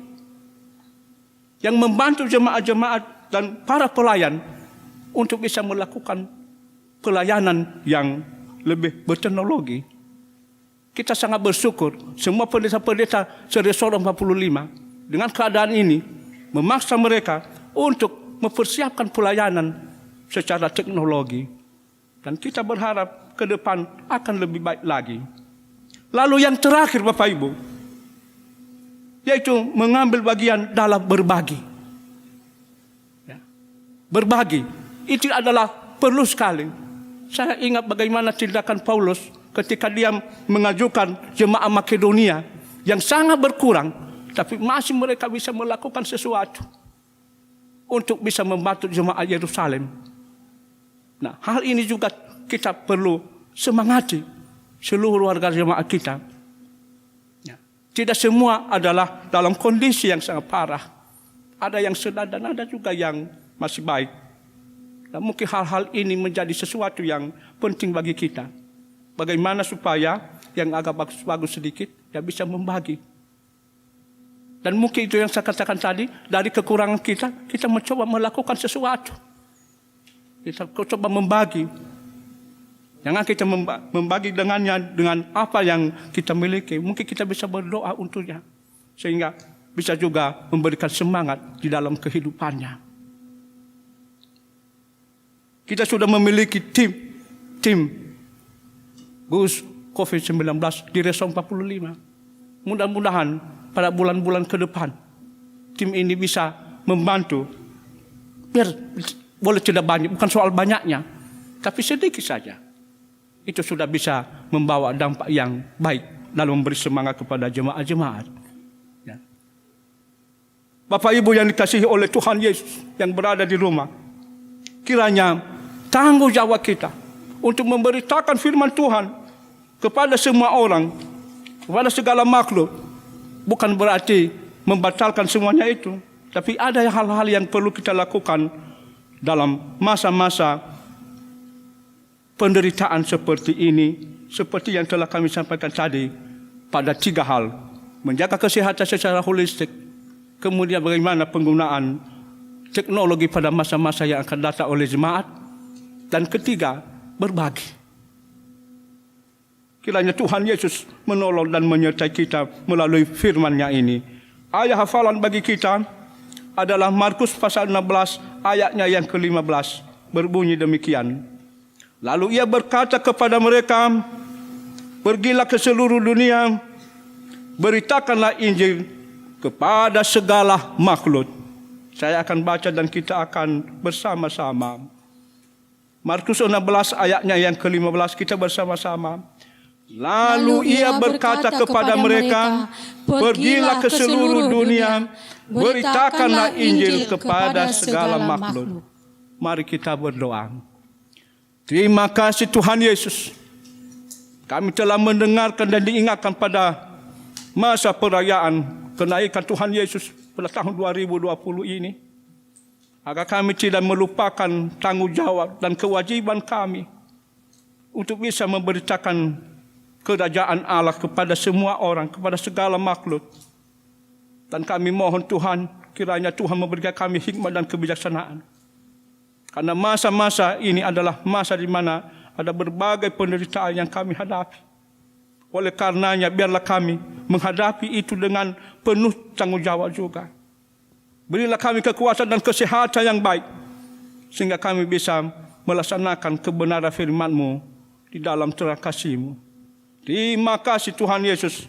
Yang membantu jemaat-jemaat dan para pelayan untuk bisa melakukan pelayanan yang lebih berteknologi. Kita sangat bersyukur semua pendeta-pendeta Resor 45 dengan keadaan ini memaksa mereka untuk mempersiapkan pelayanan secara teknologi. Dan kita berharap ke depan akan lebih baik lagi. Lalu yang terakhir Bapak Ibu, yaitu mengambil bagian dalam berbagi. Ya. Berbagi, itu adalah perlu sekali. Saya ingat bagaimana tindakan Paulus ketika dia mengajukan jemaat Makedonia yang sangat berkurang, tapi masih mereka bisa melakukan sesuatu untuk bisa membantu jemaat Yerusalem. Nah, hal ini juga kita perlu semangati seluruh warga jemaat kita. Ya. Tidak semua adalah dalam kondisi yang sangat parah. Ada yang sedang dan ada juga yang masih baik. Dan mungkin hal-hal ini menjadi sesuatu yang penting bagi kita. Bagaimana supaya yang agak bagus-bagus sedikit ya bisa membagi. Dan mungkin itu yang saya katakan tadi, dari kekurangan kita mencoba melakukan sesuatu. Kita coba membagi. Jangan kita membagi dengannya dengan apa yang kita miliki. Mungkin kita bisa berdoa untuknya. Sehingga bisa juga memberikan semangat di dalam kehidupannya. Kita sudah memiliki tim Gus COVID-19 di Resor 45. Mudah-mudahan pada bulan-bulan ke depan tim ini bisa membantu. Biar boleh tidak banyak, bukan soal banyaknya, tapi sedikit saja. Itu sudah bisa membawa dampak yang baik dalam memberi semangat kepada jemaat-jemaat. Ya. Bapak Ibu yang dikasihi oleh Tuhan Yesus yang berada di rumah, kiranya tanggung jawab kita untuk memberitakan firman Tuhan kepada semua orang, kepada segala makhluk, bukan berarti membatalkan semuanya itu, tapi ada hal-hal yang perlu kita lakukan dalam masa-masa penderitaan seperti ini, seperti yang telah kami sampaikan tadi, pada 3 hal: menjaga kesehatan secara holistik, kemudian bagaimana penggunaan teknologi pada masa-masa yang akan datang oleh jemaat, dan ketiga, berbagi. Kiranya Tuhan Yesus menolong dan menyertai kita melalui firman-Nya ini. Ayat hafalan bagi kita adalah Markus pasal 16 ayatnya yang ke-15. Berbunyi demikian. Lalu ia berkata kepada mereka, pergilah ke seluruh dunia, beritakanlah Injil kepada segala makhluk. Saya akan baca dan kita akan bersama-sama. Markus 16 ayatnya yang ke-15, kita bersama-sama. Lalu ia berkata kepada mereka, pergilah ke seluruh dunia, beritakanlah Injil kepada segala makhluk. Mari kita berdoa. Terima kasih Tuhan Yesus. Kami telah mendengarkan dan diingatkan pada masa perayaan kenaikan Tuhan Yesus pada tahun 2020 ini. Agar kami tidak melupakan tanggung jawab dan kewajiban kami untuk bisa memberitakan kerajaan Allah kepada semua orang, kepada segala makhluk. Dan kami mohon Tuhan, kiranya Tuhan memberikan kami hikmat dan kebijaksanaan. Karena masa-masa ini adalah masa di mana ada berbagai penderitaan yang kami hadapi. Oleh karenanya, biarlah kami menghadapi itu dengan penuh tanggung jawab juga. Berilah kami kekuatan dan kesehatan yang baik, sehingga kami bisa melaksanakan kebenaran firman-Mu di dalam terang kasih-Mu. Terima kasih Tuhan Yesus.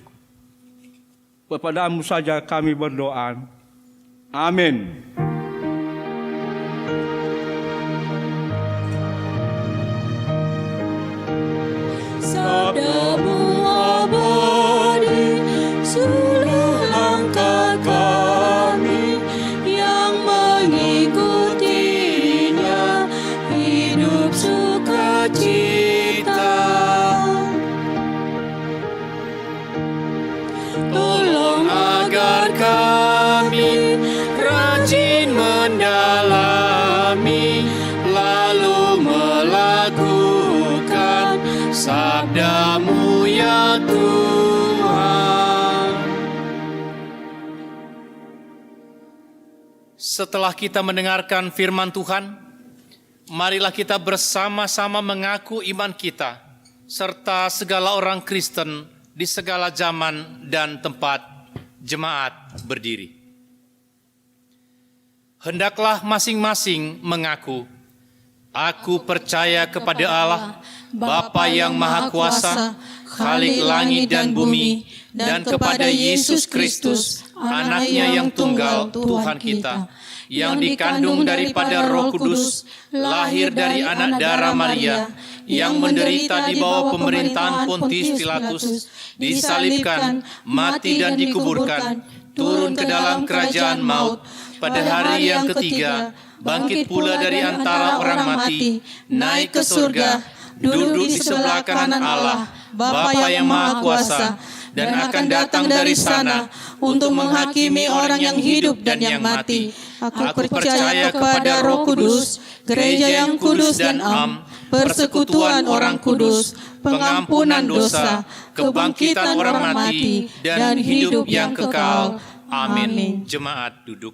Kepadamu saja kami berdoa. Amin. Sabdamu abadi, seluruh langkah kami yang mengikutinya, hidup sukacita. Tolong agar kami rajin mendalami, lalu melakukan sabda-Mu ya Tuhan. Setelah kita mendengarkan firman Tuhan, marilah kita bersama-sama mengaku iman kita serta segala orang Kristen di segala zaman dan tempat. Jemaat berdiri. Hendaklah masing-masing mengaku, aku percaya kepada Allah, Bapa yang Maha Kuasa, Khalik langit dan bumi, dan kepada Yesus Kristus, Anaknya yang tunggal, Tuhan kita, yang dikandung daripada Roh Kudus, lahir dari anak darah Maria, yang menderita di bawah pemerintahan Pontius Pilatus, disalibkan, mati dan dikuburkan, turun ke dalam kerajaan maut, pada hari yang ketiga, bangkit pula dari antara orang mati, naik ke surga, duduk di sebelah kanan Allah, Bapa yang Maha Kuasa, dan akan datang dari sana untuk menghakimi orang yang hidup dan yang mati. Aku percaya kepada Roh Kudus, gereja yang kudus dan am, persekutuan orang kudus, pengampunan dosa, kebangkitan orang mati, dan hidup yang kekal. Amin. Jemaat duduk.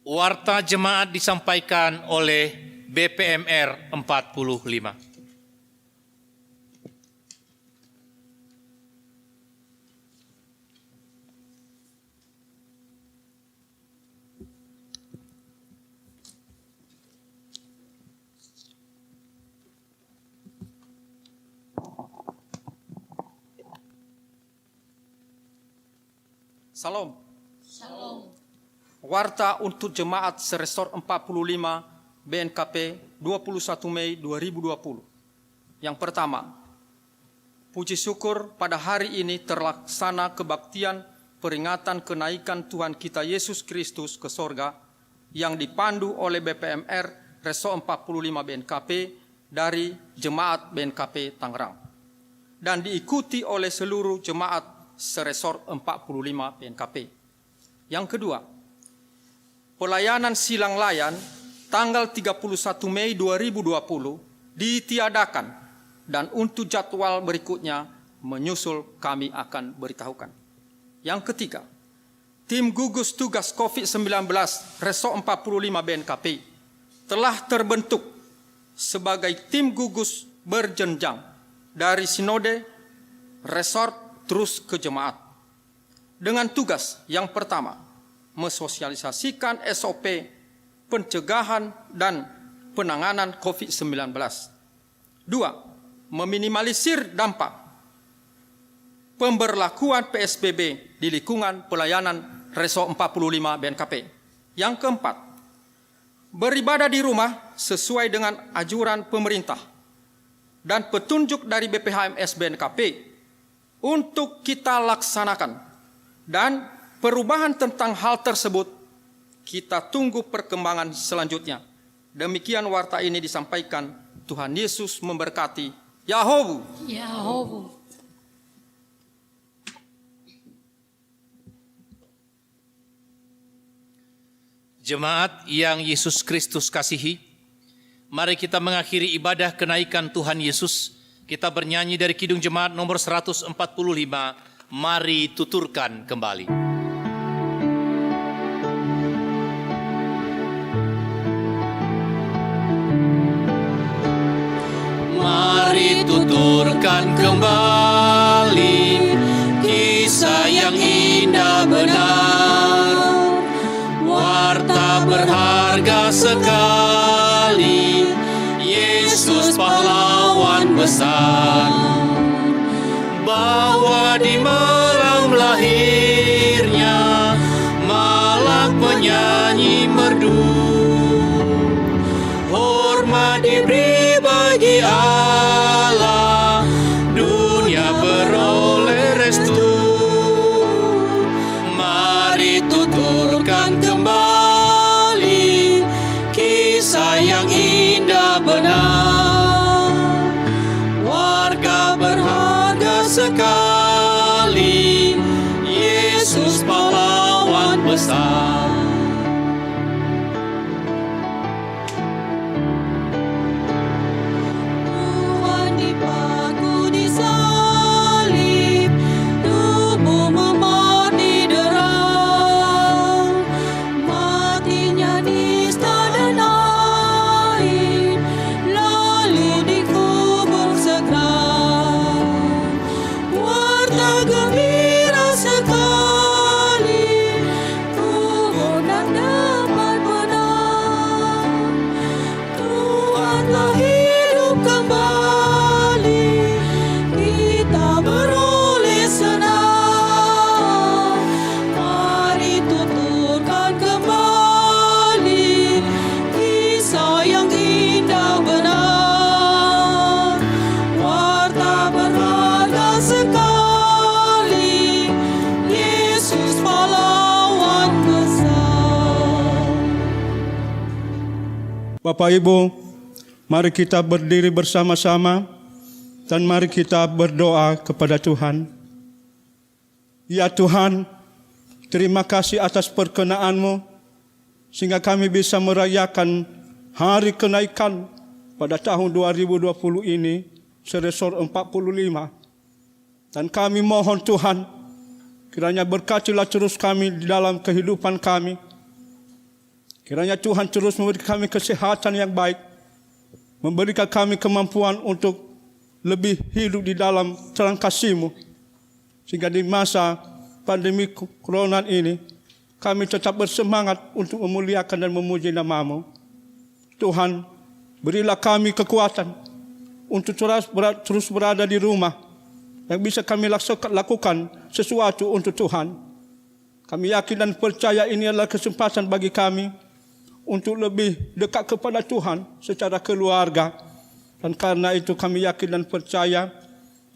Warta jemaat disampaikan oleh BPMR 45. Salam. Warta untuk Jemaat Seresor 45 BNKP 21 Mei 2020. Yang pertama, puji syukur pada hari ini terlaksana kebaktian peringatan kenaikan Tuhan kita Yesus Kristus ke sorga yang dipandu oleh BPMR Resor 45 BNKP dari Jemaat BNKP Tangerang dan diikuti oleh seluruh Jemaat Seresor 45 BNKP. Yang kedua, pelayanan silang layan tanggal 31 Mei 2020 ditiadakan dan untuk jadwal berikutnya menyusul kami akan beritahukan. Yang ketiga, tim gugus tugas COVID-19 Resor 45 BNKP telah terbentuk sebagai tim gugus berjenjang dari sinode, resort, terus ke jemaat. Dengan tugas yang pertama, mensosialisasikan SOP pencegahan dan penanganan COVID-19. 2. Meminimalisir dampak pemberlakuan PSBB di lingkungan pelayanan Resor 45 BNKP. Yang keempat, beribadah di rumah sesuai dengan anjuran pemerintah dan petunjuk dari BPHMS BNKP untuk kita laksanakan, dan perubahan tentang hal tersebut kita tunggu perkembangan selanjutnya. Demikian warta ini disampaikan. Tuhan Yesus memberkati. Yahowu. Yahowu. Jemaat yang Yesus Kristus kasihi, mari kita mengakhiri ibadah kenaikan Tuhan Yesus. Kita bernyanyi dari Kidung Jemaat nomor 145, mari tuturkan kembali. Mari tuturkan kembali kisah yang indah benar, warta berharga sekali, Yesus pahlawan besar, bahwa di malam lahirnya malak penyanyi merdu, hormat diberi bagi Allah, dunia beroleh restu. Mari tuturkan kembali kisah yang indah benar, warga berharga sekali, Yesus pahlawan besar. Tuhan dipaku di salib, tubuh memar didera, Bapak Ibu, mari kita berdiri bersama-sama dan mari kita berdoa kepada Tuhan. Ya Tuhan, terima kasih atas perkenan-Mu sehingga kami bisa merayakan hari kenaikan pada tahun 2020 ini seresor 45. Dan kami mohon Tuhan, kiranya berkatilah terus kami di dalam kehidupan kami. Kiranya Tuhan terus memberi kami kesehatan yang baik, memberikan kami kemampuan untuk lebih hidup di dalam terang kasih-Mu. Sehingga di masa pandemi corona ini, kami tetap bersemangat untuk memuliakan dan memuji nama-Mu. Tuhan, berilah kami kekuatan untuk terus berada di rumah, yang bisa kami lakukan sesuatu untuk Tuhan. Kami yakin dan percaya ini adalah kesempatan bagi kami untuk lebih dekat kepada Tuhan secara keluarga. Dan karena itu kami yakin dan percaya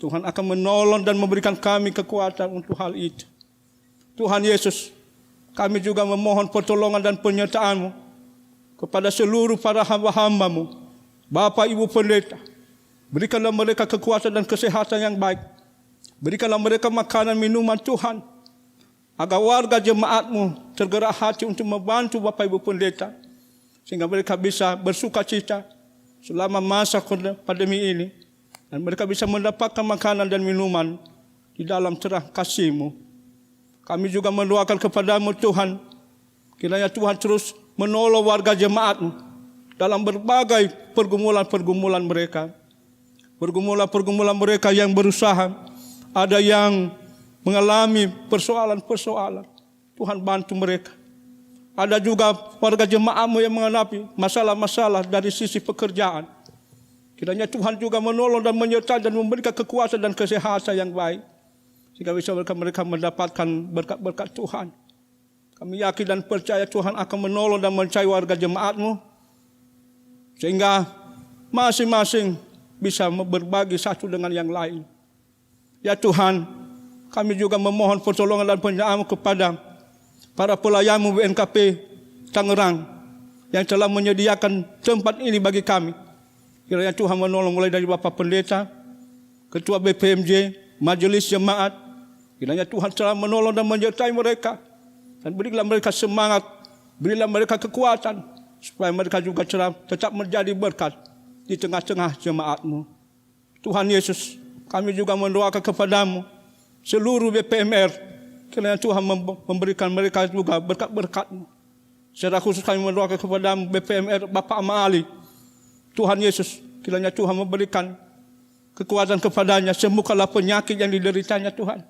Tuhan akan menolong dan memberikan kami kekuatan untuk hal itu. Tuhan Yesus, kami juga memohon pertolongan dan penyertaan-Mu kepada seluruh para hamba-hamba-Mu, Bapak Ibu Pendeta. Berikanlah mereka kekuatan dan kesehatan yang baik. Berikanlah mereka makanan minuman Tuhan, agar warga jemaat-Mu tergerak hati untuk membantu Bapak Ibu Pendeta, sehingga mereka bisa bersuka cita selama masa pandemi ini, dan mereka bisa mendapatkan makanan dan minuman di dalam terang kasih-Mu. Kami juga mendoakan kepada-Mu Tuhan, kiranya Tuhan terus menolong warga jemaat-Mu dalam berbagai pergumulan-pergumulan mereka. Pergumulan-pergumulan mereka yang berusaha, ada yang mengalami persoalan-persoalan. Tuhan bantu mereka. Ada juga warga jemaat-Mu yang menghadapi masalah-masalah dari sisi pekerjaan. Kiranya Tuhan juga menolong dan menyertai dan memberikan kekuatan dan kesehatan yang baik, sehingga bisa mereka mendapatkan berkat-berkat Tuhan. Kami yakin dan percaya Tuhan akan menolong dan mencari warga jemaat-Mu, sehingga masing-masing bisa berbagi satu dengan yang lain. Ya Tuhan, kami juga memohon pertolongan dan penyertaan-Mu kepada para pelayan-Mu BNKP Tangerang yang telah menyediakan tempat ini bagi kami. Kiranya Tuhan menolong mulai dari Bapak Pendeta, Ketua BPMJ, Majelis Jemaat. Kiranya Tuhan telah menolong dan menyertai mereka, dan berilah mereka semangat, berilah mereka kekuatan, supaya mereka juga tetap menjadi berkat di tengah-tengah jemaat-Mu. Tuhan Yesus, kami juga mendoakan kepada-Mu seluruh BPMR, kiranya Tuhan memberikan mereka juga berkat-berkat-Mu. Secara khusus kami mendoakan kepada-Mu BPMR Bapak Amali. Tuhan Yesus, kiranya Tuhan memberikan kekuatan kepadanya, sembuhkanlah penyakit yang dideritanya Tuhan,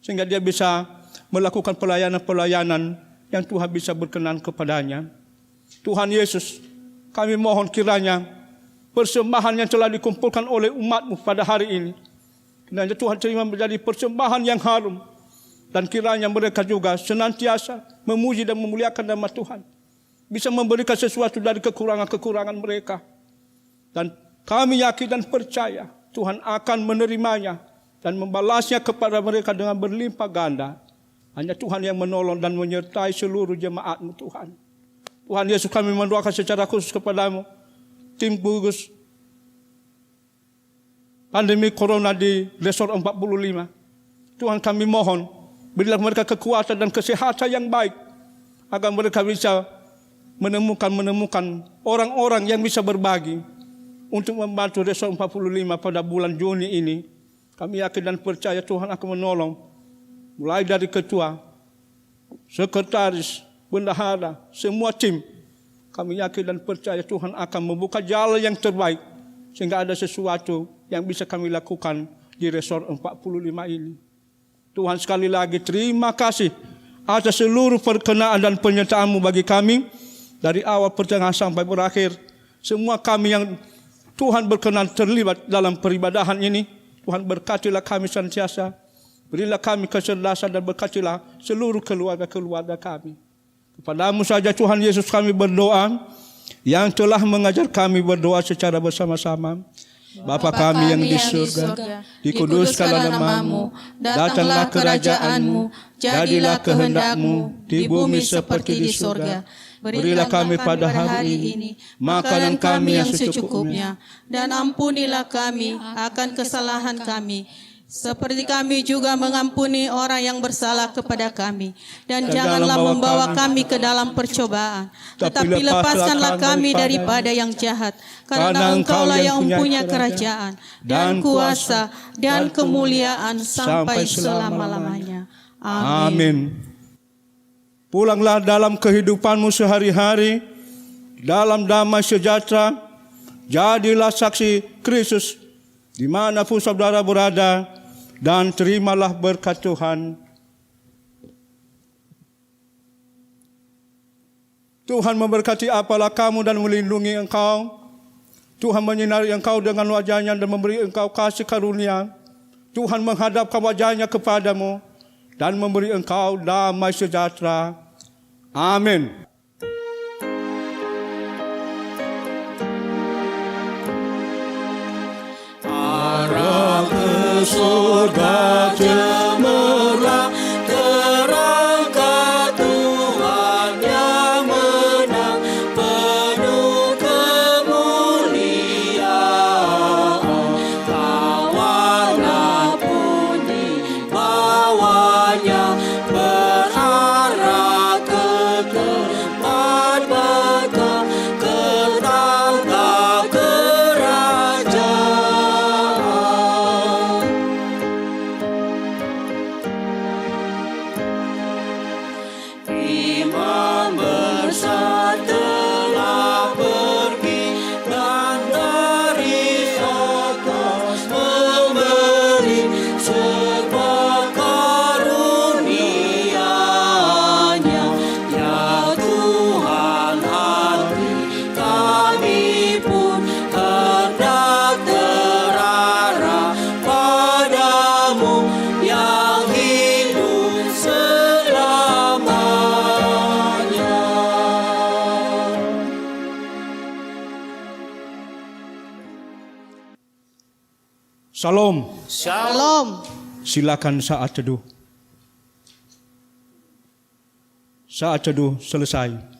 sehingga dia bisa melakukan pelayanan-pelayanan yang Tuhan bisa berkenan kepadanya. Tuhan Yesus, kami mohon kiranya persembahan yang telah dikumpulkan oleh umat-Mu pada hari ini, kiranya Tuhan terima menjadi persembahan yang harum, dan kiranya mereka juga senantiasa memuji dan memuliakan nama Tuhan, bisa memberikan sesuatu dari kekurangan-kekurangan mereka. Dan kami yakin dan percaya Tuhan akan menerimanya dan membalasnya kepada mereka dengan berlimpah ganda. Hanya Tuhan yang menolong dan menyertai seluruh jemaat-Mu Tuhan. Tuhan Yesus, kami mendoakan secara khusus kepada-Mu tim gugus pandemi corona di resort 45. Tuhan, kami mohon, berilah mereka kekuatan dan kesehatan yang baik, agar mereka bisa menemukan orang-orang yang bisa berbagi untuk membantu resort 45 pada bulan Juni ini. Kami yakin dan percaya Tuhan akan menolong, mulai dari ketua, sekretaris, bendahara, semua tim. Kami yakin dan percaya Tuhan akan membuka jalan yang terbaik, sehingga ada sesuatu yang bisa kami lakukan di resort 45 ini. Tuhan, sekali lagi terima kasih atas seluruh perkenaan dan penyertaan-Mu bagi kami, dari awal pertengahan sampai berakhir. Semua kami yang Tuhan berkenan terlibat dalam peribadahan ini, Tuhan berkatilah kami senantiasa, berilah kami kecerdasan dan berkatilah seluruh keluarga-keluarga kami. Kepada-Mu saja Tuhan Yesus kami berdoa, yang telah mengajar kami berdoa secara bersama-sama. Bapa kami yang di surga, dikuduskanlah namamu, datanglah kerajaanmu, jadilah kehendak-Mu di bumi seperti di surga. Berilah kami pada hari ini makanan kami yang secukupnya, dan ampunilah kami akan kesalahan kami, seperti kami juga mengampuni orang yang bersalah kepada kami. Dan janganlah membawa kami ke dalam percobaan, tetapi lepaskanlah kami daripada yang jahat. Karena Engkaulah yang mempunyai kerajaan, dan kuasa, dan kemuliaan sampai selama-lamanya. Amin. Pulanglah dalam kehidupanmu sehari-hari, dalam damai sejahtera. Jadilah saksi Kristus dimanapun saudara berada, dan terimalah berkat Tuhan. Tuhan memberkati apalah kamu dan melindungi engkau. Tuhan menyinari engkau dengan wajah-Nya dan memberi engkau kasih karunia. Tuhan menghadapkan wajah-Nya kepadamu dan memberi engkau damai sejahtera. Amin. Arah ke surga cemerlang, terangkat Tuhan yang menang, penuh kemuliaan. Kawanlah pun di bawahnya, berarah ke tempat berkah, ke tangga kerajaan. Imam besar telah pergi, dan dari atas memberi sebuah karunia-Nya. Ya Tuhan, hati kami pun hendak terarah padamu yang hidup selamanya. Salam. Shalom. Silakan saat teduh. Saat teduh selesai.